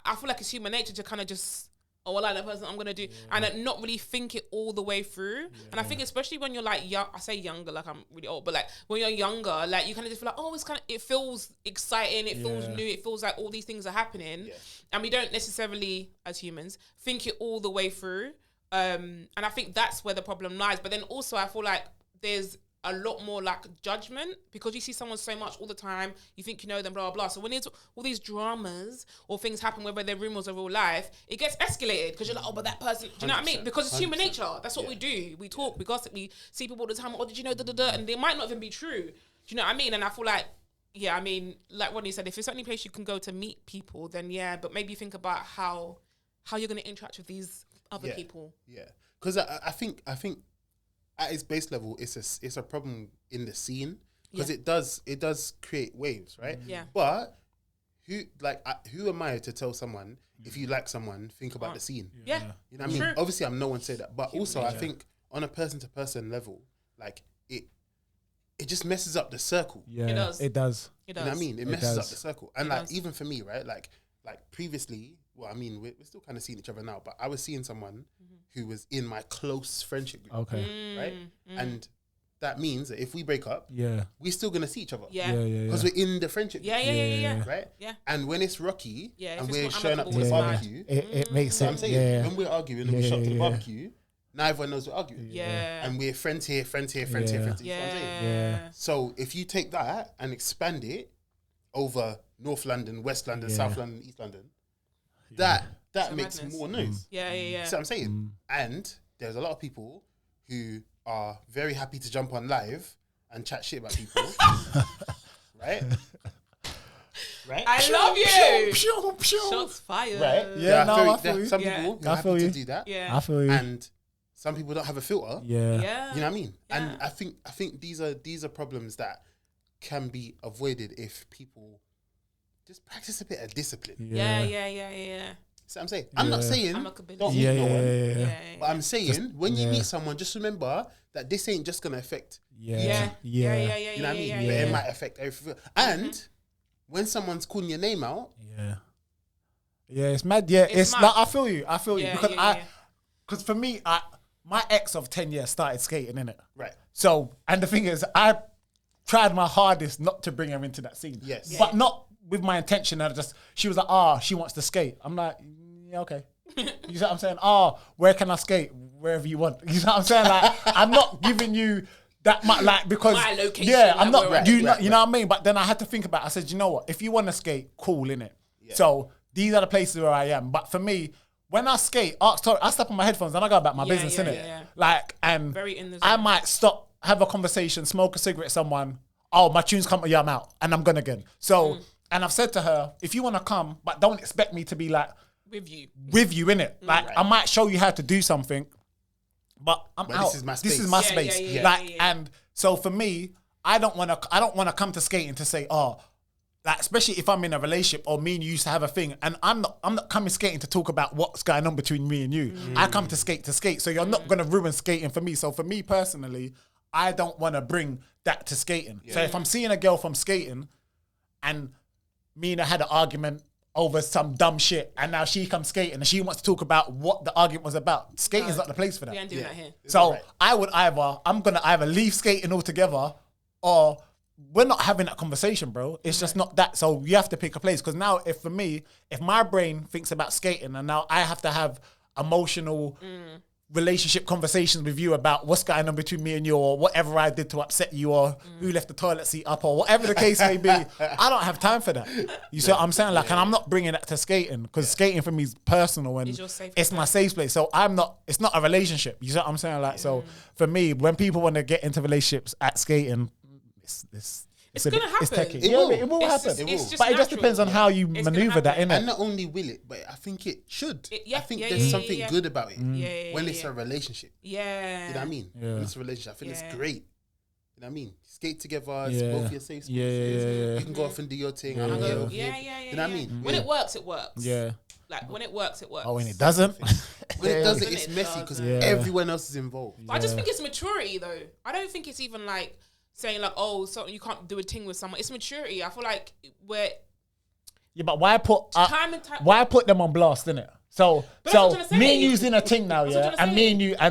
Speaker 3: I feel like it's human nature to kind of just, oh, I like that person, I'm gonna do, and not really think it all the way through. And I think especially when you're like young, I say younger, like I'm really old, but like when you're younger, like you kind of just feel like, oh, it feels exciting, it feels new, it feels like all these things are happening, and we don't necessarily, as humans, think it all the way through. And I think that's where the problem lies. But then also, I feel like there's a lot more like judgment because you see someone so much all the time, you think you know them, blah, blah, blah. So when there's all these dramas or things happen, whether they're rumors or real life, it gets escalated because you're like, oh, but that person, do you know what I mean?
Speaker 1: 100%,
Speaker 3: Because it's human
Speaker 1: 100%.
Speaker 3: nature. That's what we do. We talk, we gossip, we see people all the time, oh, did you know, da-da-da, and they might not even be true. Do you know what I mean? And I feel like, yeah, I mean, like Rodney said, if it's the only place you can go to meet people, then yeah, but maybe think about how you're going to interact with these other people.
Speaker 1: Yeah. Because I think at its base level, it's a problem in the scene because it does create waves, right?
Speaker 3: Yeah.
Speaker 1: But who am I to tell someone if you like someone, think about the scene?
Speaker 3: Yeah.
Speaker 1: You know what I mean?
Speaker 3: True.
Speaker 1: Obviously, I'm no one say that, but also I think on a person to person level, like it just messes up the circle.
Speaker 4: Yeah.
Speaker 3: It does.
Speaker 4: It does.
Speaker 3: It
Speaker 1: You
Speaker 3: does.
Speaker 1: know what I mean? It
Speaker 4: It
Speaker 1: messes up
Speaker 4: does.
Speaker 1: the circle, and
Speaker 3: It
Speaker 1: like
Speaker 3: does.
Speaker 1: even for me, right? Like previously, well, I mean, we're still kind of seeing each other now, but I was seeing someone who was in my close friendship group,
Speaker 4: Okay.
Speaker 1: right? And that means that if we break up,
Speaker 4: Yeah.
Speaker 1: we're still gonna see each other,
Speaker 3: Yeah.
Speaker 1: because we're in the friendship, group,
Speaker 3: Yeah.
Speaker 1: right?
Speaker 3: Yeah.
Speaker 1: And when it's rocky,
Speaker 3: Yeah, if
Speaker 1: and
Speaker 3: it's
Speaker 1: we're
Speaker 3: not
Speaker 1: showing up to the
Speaker 3: amicable,
Speaker 1: barbecue,
Speaker 4: It makes
Speaker 1: so I'm
Speaker 4: sense.
Speaker 1: saying
Speaker 4: Yeah.
Speaker 1: when we're arguing and we shop to the barbecue, now everyone knows we're arguing,
Speaker 3: Yeah.
Speaker 1: and we're friends here, friends here, friends here, friends here. You know what I'm saying?
Speaker 3: Yeah.
Speaker 1: So if you take that and expand it over North London, West London,
Speaker 4: Yeah.
Speaker 1: South London, East London, that
Speaker 3: It's
Speaker 1: makes
Speaker 3: madness.
Speaker 1: more noise.
Speaker 3: Yeah.
Speaker 1: See what I'm saying? And there's a lot of people who are very happy to jump on live and chat shit about people, right? Right?
Speaker 3: I love you.
Speaker 4: Pew, pew.
Speaker 3: Shots fired.
Speaker 1: Right?
Speaker 4: Yeah,
Speaker 1: There are
Speaker 4: no, I feel you.
Speaker 1: some
Speaker 3: Yeah.
Speaker 1: people who
Speaker 4: I
Speaker 1: are happy
Speaker 4: feel
Speaker 1: to
Speaker 4: you.
Speaker 1: do that,
Speaker 3: Yeah.
Speaker 4: I feel you.
Speaker 1: and some people don't have a filter.
Speaker 4: Yeah.
Speaker 3: Yeah.
Speaker 1: You know what I mean? And
Speaker 3: Yeah.
Speaker 1: I think these are problems that can be avoided if people just practice a bit of discipline.
Speaker 3: Yeah.
Speaker 1: See what I'm saying? I'm not saying
Speaker 3: Amicability.
Speaker 1: don't meet
Speaker 4: Yeah,
Speaker 1: no
Speaker 4: yeah,
Speaker 1: one.
Speaker 4: yeah, yeah.
Speaker 3: Yeah.
Speaker 1: But I'm saying when you
Speaker 4: yeah.
Speaker 1: meet someone, just remember that this ain't just gonna affect
Speaker 4: Yeah.
Speaker 3: Yeah.
Speaker 4: Yeah.
Speaker 1: you know what I mean? But it might affect everything. And when someone's calling your name out,
Speaker 4: Yeah. Yeah, it's mad. Yeah,
Speaker 3: It's
Speaker 4: it's
Speaker 3: mad.
Speaker 4: like I feel you. I feel you
Speaker 3: Yeah,
Speaker 4: because
Speaker 3: yeah.
Speaker 4: because for me, my ex of 10 years started skating in it.
Speaker 1: right?
Speaker 4: So, and the thing is, I tried my hardest not to bring her into that scene.
Speaker 1: Yes. Yeah.
Speaker 4: But not with my intention. She was like, she wants to skate. I'm like, yeah, okay. You see what I'm saying? Where can I skate? Wherever you want. You see what I'm saying? Like, I'm not giving you that much, like, because,
Speaker 3: My location,
Speaker 4: yeah, I'm
Speaker 3: like,
Speaker 4: not,
Speaker 3: where-
Speaker 4: you
Speaker 1: right,
Speaker 4: know what I mean? But then I had to think about it. I said, you know what? If you want to skate, cool, innit?
Speaker 1: Yeah.
Speaker 4: So, these are the places where I am. But for me, when I skate, I step on my headphones and I go about my
Speaker 3: Yeah,
Speaker 4: business,
Speaker 3: yeah,
Speaker 4: innit?
Speaker 3: yeah.
Speaker 4: Like, and
Speaker 3: Very in the
Speaker 4: I
Speaker 3: zone.
Speaker 4: might stop, have a conversation, smoke a cigarette with someone. Oh, my tune's come, yeah, I'm out. And I'm gone again. So, and I've said to her, if you want to come, but don't expect me to be like,
Speaker 3: With you.
Speaker 4: innit? Like, I might show you how to do something, but I'm
Speaker 1: But
Speaker 4: out.
Speaker 1: this is my
Speaker 4: This is
Speaker 1: space.
Speaker 4: my
Speaker 3: Yeah,
Speaker 4: space.
Speaker 3: yeah, yeah,
Speaker 4: Like,
Speaker 3: yeah.
Speaker 4: and so for me, I don't want to come to skating to say, like, especially if I'm in a relationship or me and you used to have a thing, and I'm not coming skating to talk about what's going on between me and you. I come to skate. So you're not gonna ruin skating for me. So for me personally, I don't want to bring that to skating. So if I'm seeing a girl from skating, and me and her had an argument over some dumb shit, and now she comes skating and she wants to talk about what the argument was about, skating's not the place for that.
Speaker 3: We ain't doing that here.
Speaker 4: So
Speaker 1: Right.
Speaker 4: I'm gonna either leave skating altogether, or we're not having that conversation, bro. It's just not that. So you have to pick a place. Because now, if my brain thinks about skating, and now I have to have emotional relationship conversations with you about what's going on between me and you, or whatever I did to upset you, or who left the toilet seat up, or whatever the case may be, I don't have time for that. You see what I'm saying? Like, and I'm not bringing that to skating, because skating for me is personal and
Speaker 3: It's your safe
Speaker 4: it's my
Speaker 3: place.
Speaker 4: safe place. So it's not a relationship. You see what I'm saying? Like, so for me, when people want to get into relationships at skating, it's
Speaker 3: gonna
Speaker 4: It's
Speaker 3: happen.
Speaker 4: techie.
Speaker 1: It
Speaker 4: yeah,
Speaker 1: will.
Speaker 4: it will
Speaker 3: It's
Speaker 4: happen.
Speaker 3: just- it's just
Speaker 4: but it just
Speaker 3: natural.
Speaker 4: depends on how you
Speaker 3: It's gonna
Speaker 4: maneuver that,
Speaker 3: happen.
Speaker 4: innit?
Speaker 1: And not only will it, but I think it should.
Speaker 3: Yeah,
Speaker 1: I think
Speaker 3: yeah,
Speaker 1: there's
Speaker 3: yeah,
Speaker 1: something
Speaker 3: yeah.
Speaker 1: good about it
Speaker 3: Yeah,
Speaker 1: when it's
Speaker 3: yeah.
Speaker 1: a relationship.
Speaker 3: Yeah.
Speaker 1: You know what I mean?
Speaker 4: Yeah.
Speaker 1: When it's a relationship, I think
Speaker 3: Yeah.
Speaker 1: it's great. You know what I mean? Skate together, it's
Speaker 4: Yeah.
Speaker 1: both your safe spaces.
Speaker 4: Yeah, yeah.
Speaker 1: You can go off and do your thing.
Speaker 4: Yeah,
Speaker 1: I'm
Speaker 4: yeah.
Speaker 1: here,
Speaker 3: Yeah,
Speaker 1: over here.
Speaker 3: yeah.
Speaker 1: You know what I mean?
Speaker 3: When
Speaker 1: Yeah.
Speaker 3: it works, it works.
Speaker 4: Yeah.
Speaker 3: Like, when it works, it works.
Speaker 4: Oh, when it doesn't.
Speaker 1: When it doesn't,
Speaker 3: When
Speaker 1: it's
Speaker 3: it
Speaker 1: messy because
Speaker 3: doesn't.
Speaker 1: everyone else is involved.
Speaker 3: But I just think it's maturity, though. I don't think it's even like saying like, oh, so you can't do a thing with someone. It's maturity. I feel like we're
Speaker 4: Yeah, but why put
Speaker 3: time and time.
Speaker 4: why put them on blast, innit? So
Speaker 3: But that's what I'm trying to
Speaker 4: me
Speaker 3: say.
Speaker 4: and you's in a thing now,
Speaker 3: That's what
Speaker 4: yeah,
Speaker 3: I'm trying
Speaker 4: and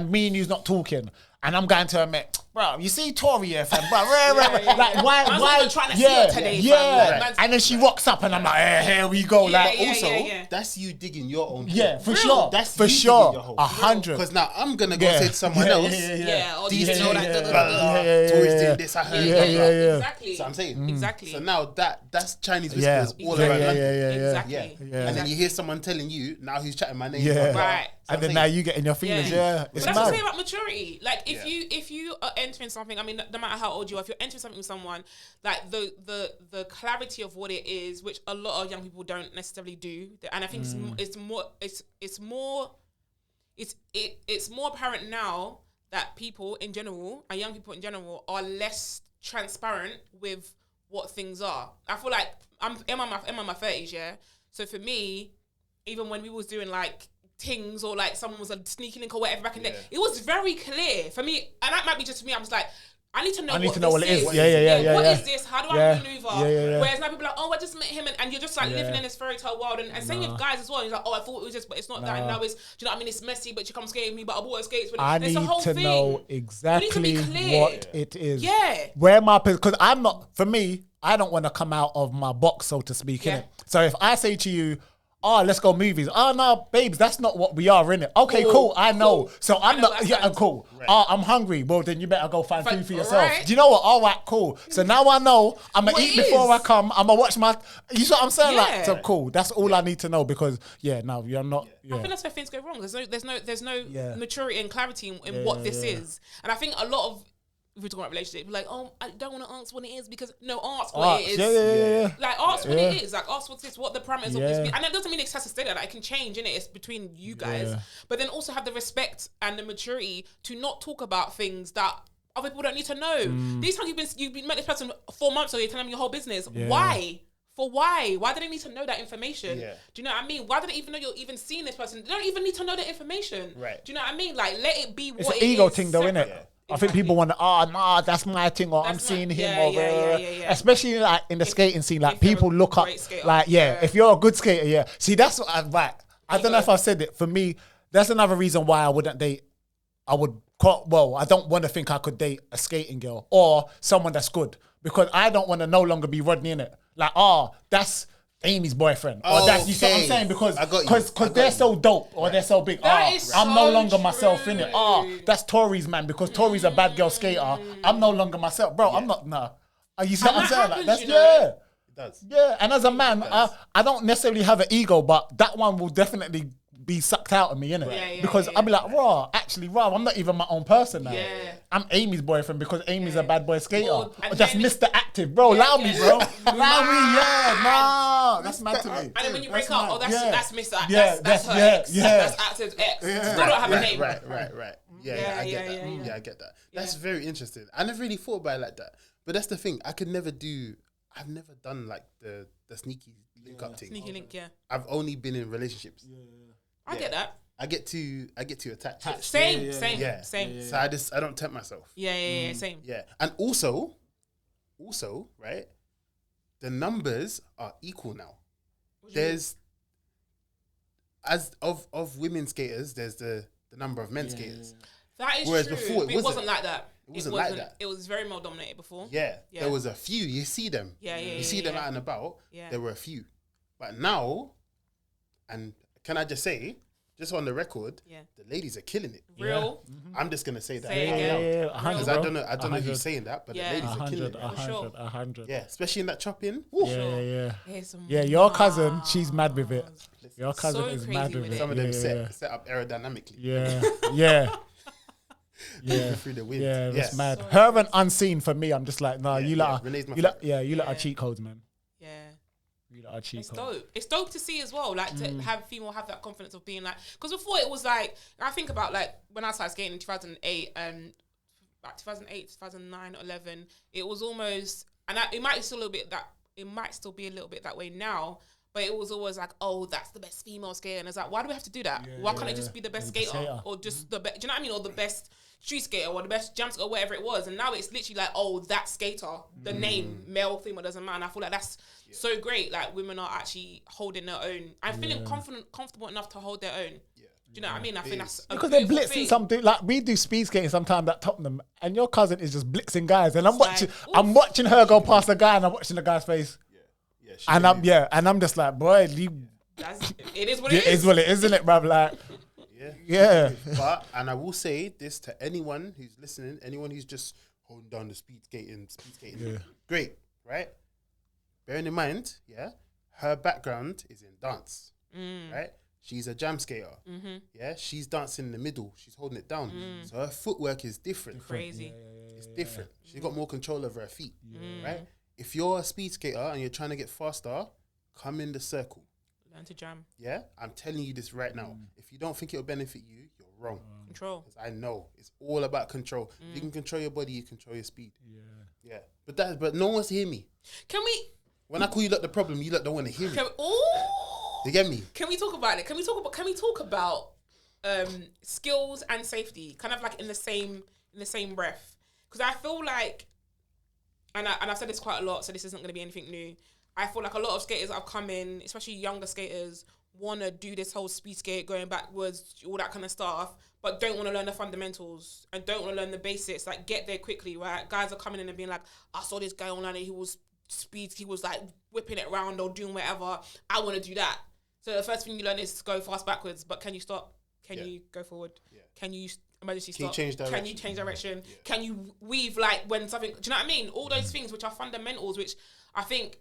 Speaker 3: to
Speaker 4: me and you's not talking, and I'm going to admit, bro, you see Tori here, fam, bro,
Speaker 3: yeah.
Speaker 4: like why
Speaker 3: Man's not
Speaker 4: why
Speaker 3: even trying to see her today, fam.
Speaker 4: yeah,
Speaker 3: Like, man's-
Speaker 4: and then she walks up and I'm like, here we go,
Speaker 3: Yeah,
Speaker 4: like
Speaker 3: yeah,
Speaker 4: also,
Speaker 3: yeah.
Speaker 1: That's you digging your own.
Speaker 4: yeah, for
Speaker 3: Real.
Speaker 4: sure,
Speaker 1: That's
Speaker 4: for
Speaker 1: you
Speaker 4: sure,
Speaker 1: digging your hole.
Speaker 4: 100.
Speaker 1: Because now I'm gonna go
Speaker 4: Yeah.
Speaker 1: say to someone
Speaker 4: Yeah,
Speaker 1: else.
Speaker 3: Yeah, or
Speaker 1: These
Speaker 3: these
Speaker 1: two,
Speaker 3: know that.
Speaker 1: blah, blah, blah.
Speaker 4: Yeah.
Speaker 1: Tori's doing this. I heard.
Speaker 4: Yeah,
Speaker 1: blah,
Speaker 4: yeah,
Speaker 1: blah.
Speaker 4: yeah.
Speaker 3: Exactly.
Speaker 1: So I'm saying.
Speaker 3: Exactly.
Speaker 1: So now that's Chinese
Speaker 4: Yeah,
Speaker 1: whispers all
Speaker 4: yeah,
Speaker 1: around
Speaker 4: yeah,
Speaker 1: London.
Speaker 4: yeah, yeah,
Speaker 3: Exactly.
Speaker 1: Yeah.
Speaker 4: Yeah.
Speaker 1: And then you hear someone telling you, now who's chatting my name.
Speaker 4: Yeah.
Speaker 1: blah, blah.
Speaker 3: Right.
Speaker 1: So
Speaker 4: And
Speaker 1: I'm
Speaker 4: then
Speaker 1: saying,
Speaker 4: now you get in your feelings, yeah,
Speaker 3: But
Speaker 4: it's
Speaker 3: that's what I'm
Speaker 4: mad.
Speaker 3: saying about maturity. Like if
Speaker 1: Yeah.
Speaker 3: you are entering something, I mean, no matter how old you are, if you're entering something with someone, like the clarity of what it is, which a lot of young people don't necessarily do, and I think it's more apparent now that people in general and young people in general are less transparent with what things are. I feel like I'm in my 30s, yeah. So for me, even when we was doing like Tingz or like someone was sneaking in or whatever back in the day, it was very clear for me, and that might be just me. I'm just like, I need to know.
Speaker 4: I need to know what it is. Yeah.
Speaker 3: What is this? How do I maneuver?
Speaker 4: Yeah.
Speaker 3: Whereas now people are like, oh, I just met him, and you're just like living in this fairy tale world. And same with guys as well. He's like, oh, I thought it was just, but it's not that. And now it's, do you know what I mean? It's messy, but you come skating with me, but I bought her skates.
Speaker 4: I need to know exactly what it is.
Speaker 3: Yeah.
Speaker 4: Where my, because I'm not, for me, I don't want to come out of my box, so to speak, innit? So if I say to you, oh, let's go movies. Oh, no, babes, that's not what we are, innit? Okay, cool, I know. So I'm not, cool. Right. Oh, I'm hungry. Well, then you better go find food for yourself. Right. Do you know what? All right, cool. So now I know I'm going to eat before I come. I'm going to watch my, you see what I'm saying? Like, so cool. That's all I need to know because, you're not.
Speaker 3: I think that's where things go wrong. There's no maturity and clarity in what this is. And I think a lot of, if we're talking about relationship, like, oh, I don't want to ask what it is because ask what it is.
Speaker 4: Yeah.
Speaker 3: Like, ask what it is. Like, ask what this, what the parameters of this be. And that doesn't mean it has to stay there. Like, it can change, innit? It's between you guys. Yeah. But then also have the respect and the maturity to not talk about things that other people don't need to know. These times you've been met this person 4 months ago, you're telling them your whole business. Yeah. Why? For why? Why do they need to know that information? Yeah. Do you know what I mean? Why do they even know you're even seeing this person? They don't even need to know the information. Right. Do you know what I mean? Like, let it be what it is. It's an ego thing though, innit? Yeah. I think people want to, that's my thing, or I'm seeing him, especially like in the skating scene, like people look up, like, if you're a good skater, See, that's what I don't know if I said it. For me, that's another reason why I wouldn't date. I don't want to think I could date a skating girl or someone that's good because I don't want to no longer be Rodney in it. Like, that's Amy's boyfriend. Or that's, you see what I'm saying? Because they're so dope or they're so big. I'm no longer myself in it. That's Tori's man because Tori's a bad girl skater. I'm no longer myself. Bro, I'm not, nah. You see what I'm saying? Like, that's, It does. Yeah, and as a man, I don't necessarily have an ego, but that one will definitely be sucked out of me, innit? Because I'll be like, I'm not even my own person now. Yeah. I'm Amy's boyfriend because Amy's a bad boy skater. Or just Mr. Active, bro. Allow me, bro. Allow me, that's mad to me. And then when you break up, that's Mr. Active. That's her ex. That's Active's ex. Still don't have a name.
Speaker 1: Right. I get that. Yeah, I get that. That's very interesting. I never really thought about it like that. But that's the thing. I've never done like the sneaky link up thing.
Speaker 3: Sneaky link, yeah.
Speaker 1: I've only been in relationships.
Speaker 3: I get that.
Speaker 1: I get too attached.
Speaker 3: Same.
Speaker 1: So I don't tempt myself.
Speaker 3: Same.
Speaker 1: Yeah, and also, right, the numbers are equal now. There's of women skaters, there's the number of men skaters.
Speaker 3: That is
Speaker 1: Whereas
Speaker 3: true.
Speaker 1: Before it
Speaker 3: wasn't like that.
Speaker 1: It wasn't like that.
Speaker 3: It was very male dominated before.
Speaker 1: Yeah, there was a few. You see them. You see them out and about. Yeah. There were a few, but now, and can I just say, just on the record, the ladies are killing it.
Speaker 3: Real.
Speaker 1: I'm just gonna say that.
Speaker 4: Because
Speaker 1: I don't know who's saying that, but the ladies are killing it.
Speaker 4: 100.
Speaker 1: Yeah, especially in that Choppin.
Speaker 4: Yeah. Your cousin, she's mad with it. Your cousin is mad with it.
Speaker 1: Some of them set up aerodynamically.
Speaker 4: Yeah.
Speaker 1: Through the wind.
Speaker 4: Yeah, it's mad. Her and Unseen for me, I'm just like, nah, you lot are cheat codes, man.
Speaker 3: Yeah.
Speaker 4: It's
Speaker 3: dope. It's dope to see as well, like to have female have that confidence of being like, because before it was like, I think about like when I started skating in 2008, like 2008, 2009, 11, it was almost, and it might still be a little bit that way now, but it was always like, oh, that's the best female skater, and it's like, why do we have to do that? Why can't it just be the best skater or just the best? Do you know what I mean? Or the best street skater or the best jump skater or whatever it was, and now it's literally like, oh, that skater, the name, male, female, doesn't matter. And I feel like that's so great. Like women are actually holding their own. I'm feeling comfortable enough to hold their own. Do you know what I mean? I think that's
Speaker 4: because they're blitzing something. Like we do speed skating sometimes at Tottenham, and your cousin is just blitzing guys, and I'm watching her go past the guy, and I'm watching the guy's face. And I'm just like, boy,
Speaker 3: it is what
Speaker 4: it is. It is what it is, isn't it, bruv? Like, yeah.
Speaker 1: But I will say this to anyone who's listening, anyone who's just holding down the speed skating, great, right? Bearing in mind, her background is in dance, right? She's a jam skater, she's dancing in the middle, she's holding it down, so her footwork is different.
Speaker 3: Crazy,
Speaker 1: it's different. She's got more control over her feet, right? If you're a speed skater and you're trying to get faster, come in the circle.
Speaker 3: Learn to jam.
Speaker 1: Yeah? I'm telling you this right now. If you don't think it'll benefit you, you're wrong.
Speaker 3: Control.
Speaker 1: Because I know. It's all about control. If you can control your body, you control your speed. Yeah. But no one wants to hear me.
Speaker 3: Can we...
Speaker 1: When I call you lot the problem, you lot don't want to hear me. You get me?
Speaker 3: Can we talk about it? Can we talk about skills and safety? Kind of like in the same breath. because I feel like, and I've said this quite a lot, so this isn't going to be anything new. I feel like a lot of skaters that have come in, especially younger skaters, want to do this whole speed skate, going backwards, all that kind of stuff, but don't want to learn the fundamentals and don't want to learn the basics, like get there quickly, right? Guys are coming in and being like, I saw this guy online and he was like whipping it around or doing whatever. I want to do that. So the first thing you learn is to go fast backwards, but can you stop? Can you go forward? Yeah. Can you emergency stop? Can you change direction? Yeah. Can you weave like when something, do you know what I mean? All those things which are fundamentals, which I think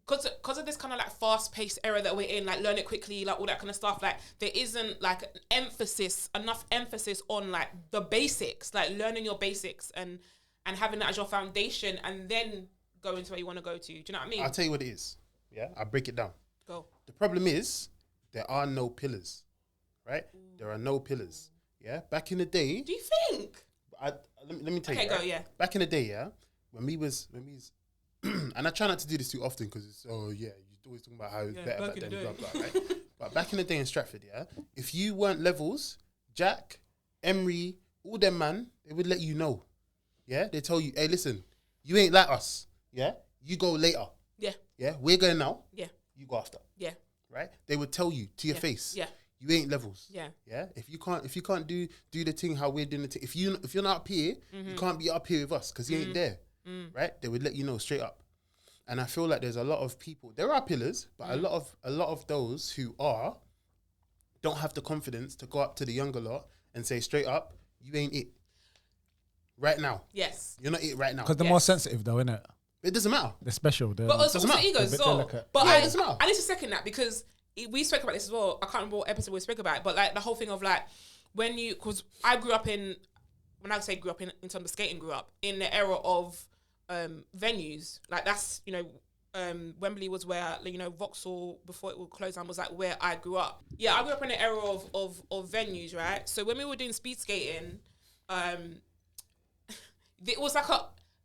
Speaker 3: because of this kind of like fast-paced era that we're in, like learn it quickly, like all that kind of stuff, like there isn't like enough emphasis on like the basics, like learning your basics and having that as your foundation and then go into where you want to go to. Do you know what I mean?
Speaker 1: I'll tell you what it is. Yeah, I'll break it down.
Speaker 3: Go.
Speaker 1: The problem is there are no pillars, right? There are no pillars. Yeah, back in the day.
Speaker 3: Do you think?
Speaker 1: Let me tell you.
Speaker 3: Okay, go. Yeah.
Speaker 1: Back in the day, yeah, when we was and I try not to do this too often because it's you're always talking about how it's better back then, blah blah, right? But back in the day in Stratford, yeah, if you weren't levels, Jack, Emery, all them man, they would let you know. Yeah, they tell you, hey, listen, you ain't like us. Yeah, you go later.
Speaker 3: Yeah.
Speaker 1: Yeah, we're going now.
Speaker 3: Yeah.
Speaker 1: You go after.
Speaker 3: Yeah.
Speaker 1: Right? They would tell you to your face.
Speaker 3: Yeah.
Speaker 1: You ain't levels.
Speaker 3: Yeah.
Speaker 1: Yeah. If you can't do the thing how we're doing the thing, if you're not up here, you can't be up here with us because you ain't there. Right? They would let you know straight up. And I feel like there's a lot of people. There are pillars, but a lot of those who don't have the confidence to go up to the younger lot and say straight up, you ain't it. Right now.
Speaker 3: Yes.
Speaker 1: You're not it right now.
Speaker 4: Because they're more sensitive though, innit?
Speaker 1: It doesn't matter.
Speaker 4: They're special.
Speaker 3: But also egos as well. But
Speaker 1: it doesn't matter.
Speaker 3: I need to second that because we spoke about this as well. I can't remember what episode we spoke about it, but like the whole thing of like because I grew up in, when I say grew up in terms of skating, grew up in the era of venues. Like that's, Wembley was where, Vauxhall before it would close down was like where I grew up. Yeah, I grew up in the era of venues, right? So when we were doing speed skating, it was like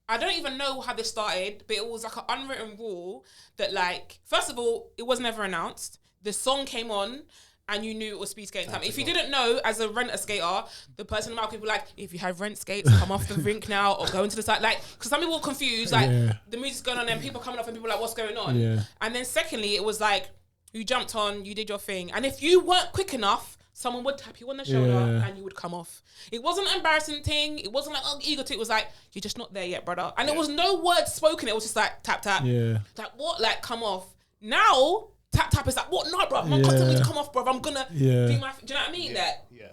Speaker 3: I don't even know how this started, but it was like an unwritten rule that like, first of all, it was never announced. The song came on and you knew it was speed skating time. If you didn't know, as a renter skater, the person in the market would be like, if you have rent skates, come off the rink now or go into the side. Like, because some people were confused, like the music's going on and people coming off and people are like, what's going on? Yeah. And then secondly, it was like, you jumped on, you did your thing. And if you weren't quick enough, someone would tap you on the shoulder and you would come off. It wasn't an embarrassing thing. It wasn't like, ego to it. It was like, you're just not there yet, brother. And there was no word spoken. It was just like, tap, tap.
Speaker 4: Yeah.
Speaker 3: Like, what? Like, come off. Now, tap, tap is like, what? No, bro. I'm not telling me to come off, bro. I'm going to do my... Do you know what I mean?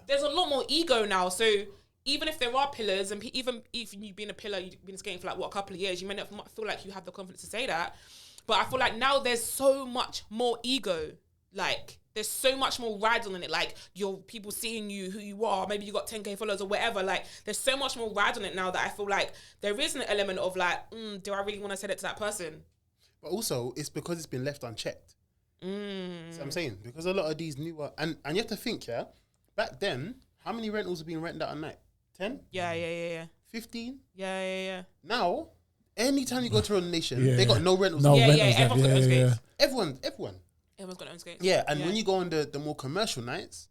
Speaker 3: There's a lot more ego now. So even if there are pillars, and even if you've been a pillar, you've been skating for like, a couple of years, you may not feel like you have the confidence to say that. But I feel like now there's so much more ego. Like... There's so much more riding on it. Like, your people seeing you, who you are. Maybe you got 10K followers or whatever. Like, there's so much more ride on it now that I feel like there is an element of like, do I really want to say that to that person?
Speaker 1: But also, it's because it's been left unchecked. So I'm saying, because a lot of these newer... And you have to think, back then, how many rentals are being rented out a night? 10?
Speaker 3: Yeah.
Speaker 1: 15?
Speaker 3: Yeah.
Speaker 1: Now, anytime you go to a nation, they got no rentals.
Speaker 3: Everyone's got their own skates.
Speaker 1: Everyone's
Speaker 3: got their own skates.
Speaker 1: Yeah, and when you go on the more commercial nights,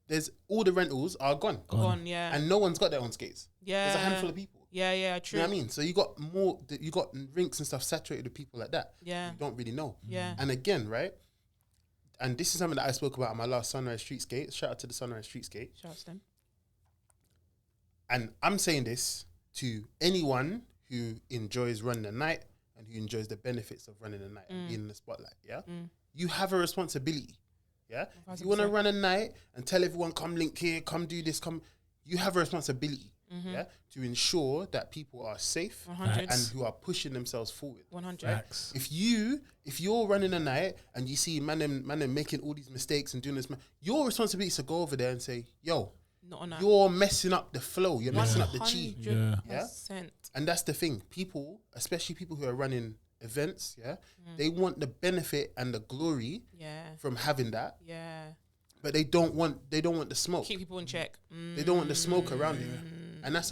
Speaker 1: there's all the rentals are gone.
Speaker 3: Yeah.
Speaker 1: And no one's got their own skates.
Speaker 3: Yeah.
Speaker 1: There's a handful of people.
Speaker 3: Yeah, true.
Speaker 1: You know what I mean? So you got rinks and stuff saturated with people like that.
Speaker 3: Yeah.
Speaker 1: You don't really know.
Speaker 3: Yeah.
Speaker 1: And again, right? And this is something that I spoke about on my last Sunrise Street Skate. Shout out to the Sunrise Street Skate.
Speaker 3: Shout out to them.
Speaker 1: And I'm saying this to anyone who enjoys running the night and who enjoys the benefits of running the night and being in the spotlight, yeah? You have a responsibility, yeah? 100%. If you want to run a night and tell everyone, come link here, come do this, you have a responsibility, yeah? To ensure that people are safe
Speaker 3: 100.
Speaker 1: and who are pushing themselves forward.
Speaker 3: 100.
Speaker 1: Right? If you're running a night and you see man making all these mistakes and doing this, your responsibility is to go over there and say, yo,
Speaker 3: not on that.
Speaker 1: You're messing up the flow. You're messing up the chi.
Speaker 3: 100%.
Speaker 1: And that's the thing. People, especially people who are running events, they want the benefit and the glory from having that.
Speaker 3: Yeah.
Speaker 1: But they don't want the smoke.
Speaker 3: Keep people in check.
Speaker 1: They don't want the smoke around it. And that's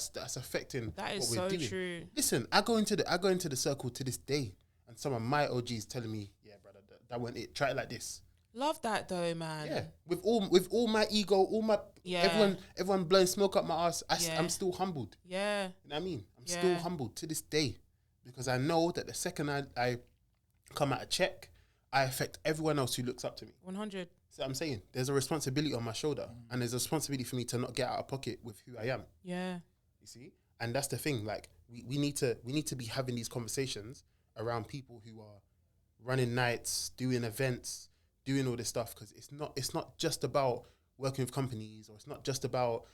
Speaker 1: that's affecting
Speaker 3: that is
Speaker 1: what we're doing.
Speaker 3: True.
Speaker 1: Listen, I go into the circle to this day and some of my OGs telling me, yeah, brother, that wasn't it. Try it like this.
Speaker 3: Love that though, man.
Speaker 1: Yeah, with all my ego, all my everyone blowing smoke up my ass. I'm still humbled.
Speaker 3: Yeah.
Speaker 1: You know what I mean? I'm still humbled to this day because I know that the second I come out a check, I affect everyone else who looks up to me.
Speaker 3: 100.
Speaker 1: So I'm saying there's a responsibility on my shoulder, and there's a responsibility for me to not get out of pocket with who I am.
Speaker 3: Yeah.
Speaker 1: You see, and that's the thing. Like we need to be having these conversations around people who are running nights, doing events, doing all this stuff, because it's not just about working with companies, or it's not just about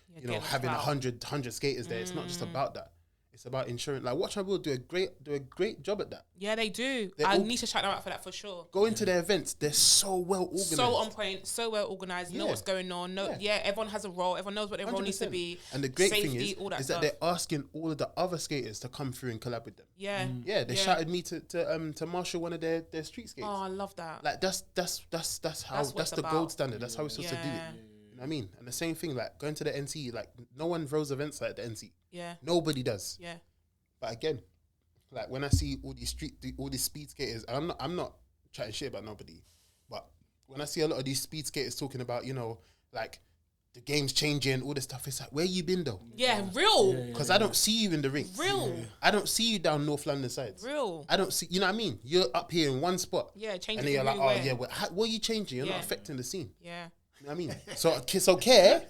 Speaker 1: having 100 skaters there. It's not just about that. It's about ensuring, like, Watch My Will do a great job at that.
Speaker 3: Yeah, they do. I need to shout them out for that for sure.
Speaker 1: Go into their events; they're so well organized,
Speaker 3: so on point, so well organized. Know what's going on. Everyone has a role. Everyone knows what their role needs to be.
Speaker 1: And the great
Speaker 3: Safety,
Speaker 1: thing is that they're asking all of the other skaters to come through and collab with them.
Speaker 3: Yeah,
Speaker 1: They shouted me to marshal one of their street skates.
Speaker 3: Oh, I love that.
Speaker 1: Like that's the gold standard. That's how we're supposed to do it. You know what I mean? And the same thing, like going to the NC, like no one throws events like the NC.
Speaker 3: Yeah,
Speaker 1: nobody does.
Speaker 3: Yeah.
Speaker 1: But again, like when I see all these speed skaters, and I'm not chatting shit about nobody, but when I see a lot of these speed skaters talking about, like the game's changing, all this stuff, it's like, where you been though?
Speaker 3: Yeah, real.
Speaker 1: Because I don't see you in the ring.
Speaker 3: Real.
Speaker 1: I don't see you down North London sides.
Speaker 3: Real.
Speaker 1: I don't see, you know what I mean? You're up here in one spot.
Speaker 3: Yeah, changing.
Speaker 1: And then you're like, oh yeah, what are you changing? You're not affecting the scene.
Speaker 3: Yeah.
Speaker 1: You know what I mean? So care.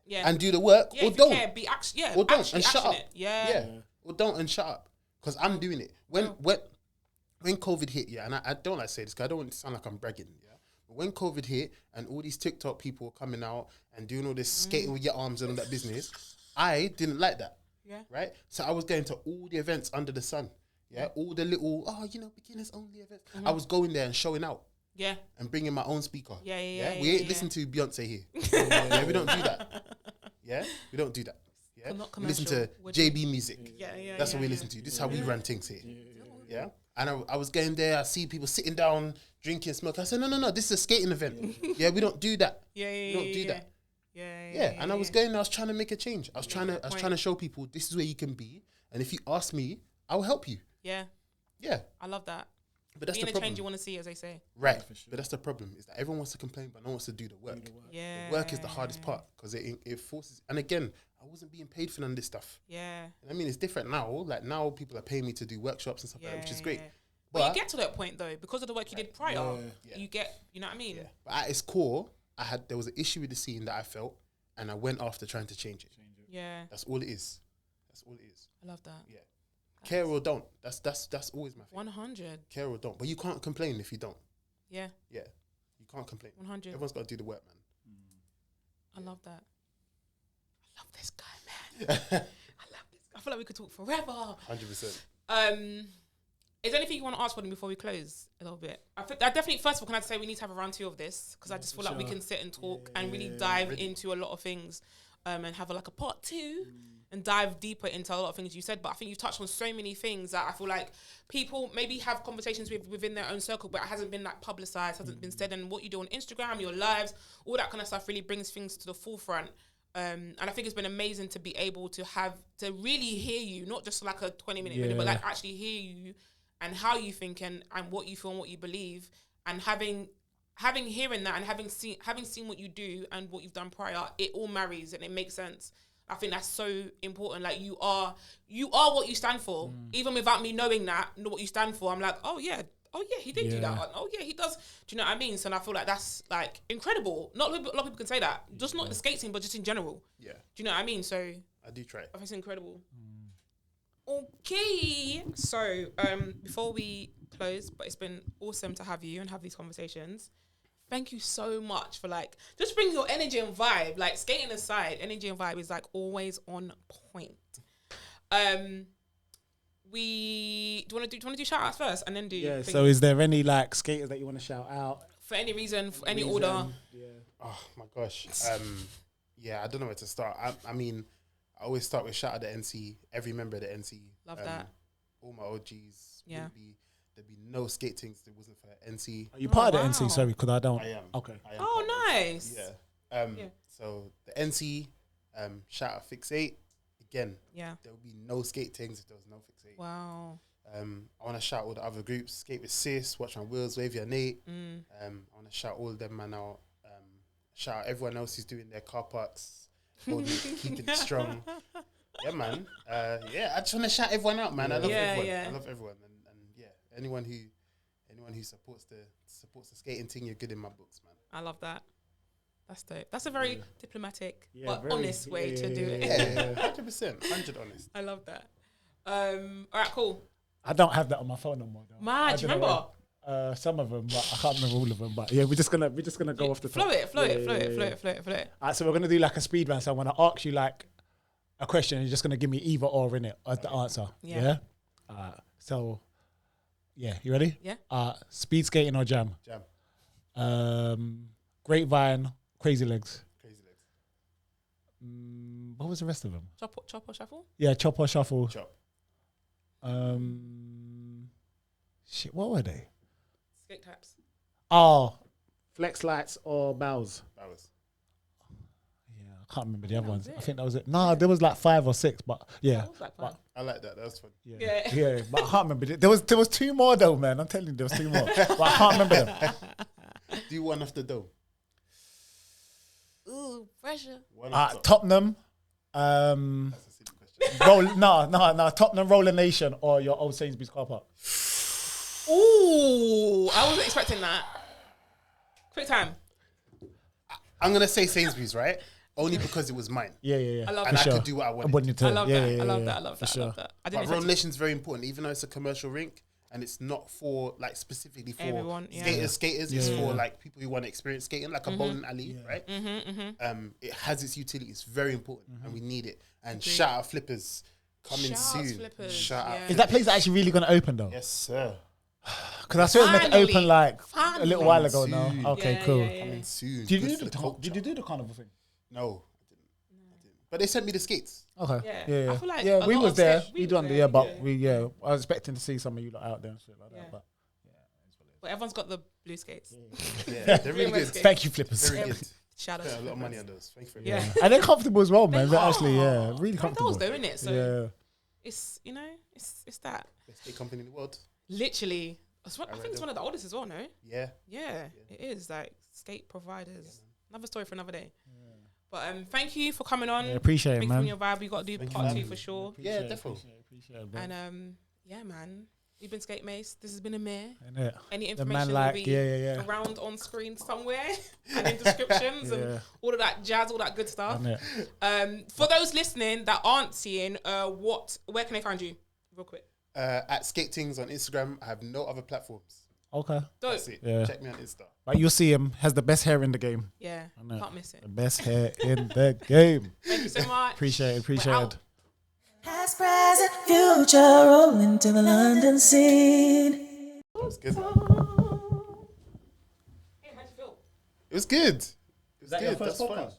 Speaker 3: Yeah.
Speaker 1: And do the work, or don't.
Speaker 3: Care, be
Speaker 1: or don't, and shut up.
Speaker 3: Yeah.
Speaker 1: Or don't and shut up. Because I'm doing it. When COVID hit, and I don't like to say this because I don't want it to sound like I'm bragging, but when COVID hit and all these TikTok people were coming out and doing all this skating with your arms and all that business, I didn't like that.
Speaker 3: Yeah.
Speaker 1: Right? So I was going to all the events under the sun. Yeah. All the little, beginners only events. I was going there and showing out.
Speaker 3: Yeah.
Speaker 1: And bringing my own speaker.
Speaker 3: Yeah.
Speaker 1: We ain't listening to Beyonce here. Yeah, we don't do that. Yeah? We don't do that. Yeah? We listen to JB music.
Speaker 3: Yeah.
Speaker 1: That's what we listen to. This is how we run things here. Yeah? And I was going there, I see people sitting down, drinking, smoke. I said, no, this is a skating event. Yeah, we don't do that. We don't do that. Yeah. And I was going there, I was trying to make a change. I was trying to show people this is where you can be. And if you ask me, I will help you.
Speaker 3: Yeah.
Speaker 1: Yeah.
Speaker 3: I love that.
Speaker 1: But that's
Speaker 3: being
Speaker 1: the
Speaker 3: a
Speaker 1: problem.
Speaker 3: change you want to see, as they say.
Speaker 1: Right. Sure. But that's the problem, is that everyone wants to complain, but no one wants to do the work.
Speaker 3: Yeah.
Speaker 1: The work is the hardest part, because it forces. And again, I wasn't being paid for none of this stuff.
Speaker 3: Yeah.
Speaker 1: And I mean, it's different now. Like now, people are paying me to do workshops and stuff like that, which is great.
Speaker 3: But you get to that point though, because of the work you did prior. You get, you know what I mean?
Speaker 1: Yeah. But at its core, there was an issue with the scene that I felt, and I went after trying to change it.
Speaker 3: Yeah.
Speaker 1: That's all it is.
Speaker 3: I love that.
Speaker 1: Yeah. Care or don't. That's always my thing.
Speaker 3: 100.
Speaker 1: Care or don't. But you can't complain if you don't.
Speaker 3: Yeah.
Speaker 1: Yeah. You can't complain.
Speaker 3: 100.
Speaker 1: Everyone's got to do the work, man.
Speaker 3: I love that. I love this guy, man. I love this guy. I feel like we could talk forever.
Speaker 1: 100%.
Speaker 3: Is there anything you want to ask for them before we close a little bit? I definitely, first of all, can I say we need to have a round 2 of this, because I just feel like we can sit and talk and really dive into a lot of things, and have a part 2 and dive deeper into a lot of things you said. But I think you've touched on so many things that I feel like people maybe have conversations within their own circle, but it hasn't been like publicized, hasn't been said. And what you do on Instagram, your lives, all that kind of stuff really brings things to the forefront. And I think it's been amazing to be able to really hear you, not just like a 20-minute video, but like actually hear you and how you think and what you feel and what you believe, and hearing that and having seen what you do and what you've done prior, it all marries and it makes sense. I think that's so important. Like you are what you stand for. Even without me knowing that, know what you stand for, I'm like, oh yeah, he did do that. Oh yeah, he does. Do you know what I mean? So I feel like that's like incredible. Not a lot of people can say that. Just not the skate scene, but just in general. Yeah. Do you know what I mean? So
Speaker 1: I do try.
Speaker 3: I think it's incredible. Okay. So before we close, but it's been awesome to have you and have these conversations. Thank you so much for like just bringing your energy and vibe. Like skating aside, energy and vibe is like always on point. Do you want to do shout outs first and then do?
Speaker 4: Yeah. So is there any like skaters that you want to shout out
Speaker 3: for any reason, for any order?
Speaker 1: Yeah. Oh my gosh. I don't know where to start. I mean, I always start with shout out to NC. Every member of the NC.
Speaker 3: Love that.
Speaker 1: All my OGs.
Speaker 3: Yeah.
Speaker 1: There'd be no skate things if it wasn't for NC.
Speaker 4: Are you part of the NC? Sorry, because I don't.
Speaker 1: I am.
Speaker 4: Okay.
Speaker 1: I am
Speaker 3: nice.
Speaker 1: Yeah. So the NC, shout out SK8 again.
Speaker 3: Yeah.
Speaker 1: There would be no skate things if there was no SK8.
Speaker 3: Wow.
Speaker 1: I want to shout all the other groups: Skate with Sis, Watch My Wheels, Wavy and Nate. I want to shout all of them man out. Shout out everyone else who's doing their car parks, keeping it strong. Yeah, man. I just want to shout everyone out, man. I love everyone. I love everyone, and yeah, anyone who supports the skating thing, you're good in my books, man.
Speaker 3: I love that. That's dope. That's a very diplomatic but honest way to do it.
Speaker 1: Yeah, 100%, 100 honest.
Speaker 3: I love that. All right, cool.
Speaker 4: I don't have that on my phone no more. Though.
Speaker 3: Man, do you remember?
Speaker 4: Some of them, but I can't remember all of them. But yeah, we're just gonna go off the top.
Speaker 3: Flow it.
Speaker 4: Alright, so we're gonna do like a speed round. So I'm gonna ask you like a question, and you're just gonna give me either or in it as the answer. Yeah. So, yeah, you ready?
Speaker 3: Yeah.
Speaker 4: Speed skating or jam?
Speaker 1: Jam.
Speaker 4: Grapevine, Crazy Legs.
Speaker 1: Crazy Legs.
Speaker 4: What was the rest of them?
Speaker 3: Chop or shuffle?
Speaker 4: Yeah, Chop or Shuffle.
Speaker 1: Chop.
Speaker 4: Shit, what were they?
Speaker 3: Skate taps.
Speaker 4: Oh, Flex Lights or Bows?
Speaker 1: Bows.
Speaker 4: Yeah, I can't remember the other ones.
Speaker 3: it.
Speaker 4: I think that was it. No, there was like 5 or 6, but yeah.
Speaker 3: That was like fun.
Speaker 1: I like that. That was fun.
Speaker 4: Yeah, but I can't remember. There was 2 more though, man. I'm telling you, there was 2 more, but I can't remember them.
Speaker 1: Do one off the dome.
Speaker 3: Ooh, pressure.
Speaker 1: One off top.
Speaker 4: Tottenham.
Speaker 1: That's a silly question.
Speaker 4: No. Tottenham Roller Nation or your old Sainsbury's car park.
Speaker 3: Ooh, I wasn't expecting that. Quick time.
Speaker 1: I'm gonna say Sainsbury's, right? Only because it was mine.
Speaker 4: Yeah.
Speaker 3: I love
Speaker 1: And
Speaker 3: that.
Speaker 1: I could do what I wanted.
Speaker 3: I love that. I love that. I didn't
Speaker 1: But Roller
Speaker 3: expect
Speaker 1: Nation's very important, even though it's a commercial rink and it's not for like specifically for
Speaker 3: Everyone,
Speaker 1: skaters. It's for like people who want to experience skating, like a bowling alley, right? It has its utility. It's very important, and we need it. And shout out Flippers coming
Speaker 3: Shout out
Speaker 1: soon.
Speaker 3: Flippers,
Speaker 1: Shout out.
Speaker 3: yeah.
Speaker 4: Is that place actually really going to open though?
Speaker 1: Yes, sir.
Speaker 4: Because I saw it was meant to
Speaker 3: Finally.
Speaker 4: open like a
Speaker 3: Finally.
Speaker 4: little while ago
Speaker 1: Soon.
Speaker 4: now. Okay,
Speaker 3: Yeah,
Speaker 4: cool.
Speaker 3: yeah, yeah.
Speaker 1: Coming soon.
Speaker 4: Did you
Speaker 1: Good
Speaker 4: do
Speaker 1: for
Speaker 4: the
Speaker 1: culture.
Speaker 4: did you do the carnival thing?
Speaker 1: No, I didn't. But they sent me the skates.
Speaker 4: Okay.
Speaker 3: Yeah.
Speaker 4: Yeah.
Speaker 3: I feel like
Speaker 4: yeah,
Speaker 3: a
Speaker 4: we
Speaker 3: lot
Speaker 4: was
Speaker 3: of
Speaker 4: there.
Speaker 3: skate-
Speaker 4: We
Speaker 3: we
Speaker 4: done
Speaker 3: was
Speaker 4: the
Speaker 3: there,
Speaker 4: but
Speaker 3: yeah.
Speaker 4: I was expecting to see some of you lot out there and shit like
Speaker 3: Yeah.
Speaker 4: that. But
Speaker 3: But everyone's got the blue skates.
Speaker 1: Yeah, they're really good.
Speaker 3: Skates.
Speaker 4: thank you, Flippers.
Speaker 1: Very good.
Speaker 3: Shout out.
Speaker 1: Spent
Speaker 3: to
Speaker 1: a lot of money
Speaker 3: Flippers.
Speaker 1: on those. Thank you very
Speaker 3: Yeah.
Speaker 1: much.
Speaker 4: And they're comfortable as well, man.
Speaker 3: They
Speaker 4: They're actually,
Speaker 3: are.
Speaker 4: really
Speaker 3: They're
Speaker 4: comfortable.
Speaker 3: those though, innit? So
Speaker 4: Yeah.
Speaker 3: it's it's that.
Speaker 1: Best skate company in the world.
Speaker 3: Literally. I think
Speaker 1: read
Speaker 3: it's
Speaker 1: them.
Speaker 3: one of the oldest as well, no?
Speaker 1: Yeah.
Speaker 3: Yeah, it is like skate providers. Another story for another day. But thank you for coming on.
Speaker 4: Yeah, appreciate it,
Speaker 3: Thank you for
Speaker 4: man.
Speaker 3: your vibe. We got to do
Speaker 1: Thank you
Speaker 3: part
Speaker 1: for
Speaker 3: 2
Speaker 1: having
Speaker 3: for
Speaker 1: me.
Speaker 3: sure.
Speaker 1: Yeah, definitely.
Speaker 4: Appreciate it, bro.
Speaker 3: And yeah, man. You've been Skate Mace. This has been Amir.
Speaker 4: Innit?
Speaker 3: Any
Speaker 4: The man
Speaker 3: information
Speaker 4: like,
Speaker 3: will be
Speaker 4: yeah.
Speaker 3: around on screen somewhere and in descriptions and all of that jazz, all that good stuff.
Speaker 4: Innit?
Speaker 3: For those listening that aren't seeing, where can they find you? Real quick.
Speaker 1: At Tingz on Instagram. I have no other platforms.
Speaker 4: Okay.
Speaker 3: Dope.
Speaker 1: That's it.
Speaker 4: Yeah.
Speaker 1: Check me on Insta.
Speaker 4: But you'll see him has the best hair in the game.
Speaker 3: Yeah,
Speaker 4: Innit?
Speaker 3: can't miss it.
Speaker 4: The best hair in the game.
Speaker 3: Thank you so much.
Speaker 4: Appreciate it.
Speaker 3: We're out.
Speaker 2: Past, present, future, rolling to the London scene.
Speaker 1: It's good.
Speaker 3: Hey, how'd you feel?
Speaker 1: It was good. It was
Speaker 4: that your
Speaker 1: good.
Speaker 4: first
Speaker 1: That's fun.
Speaker 4: podcast?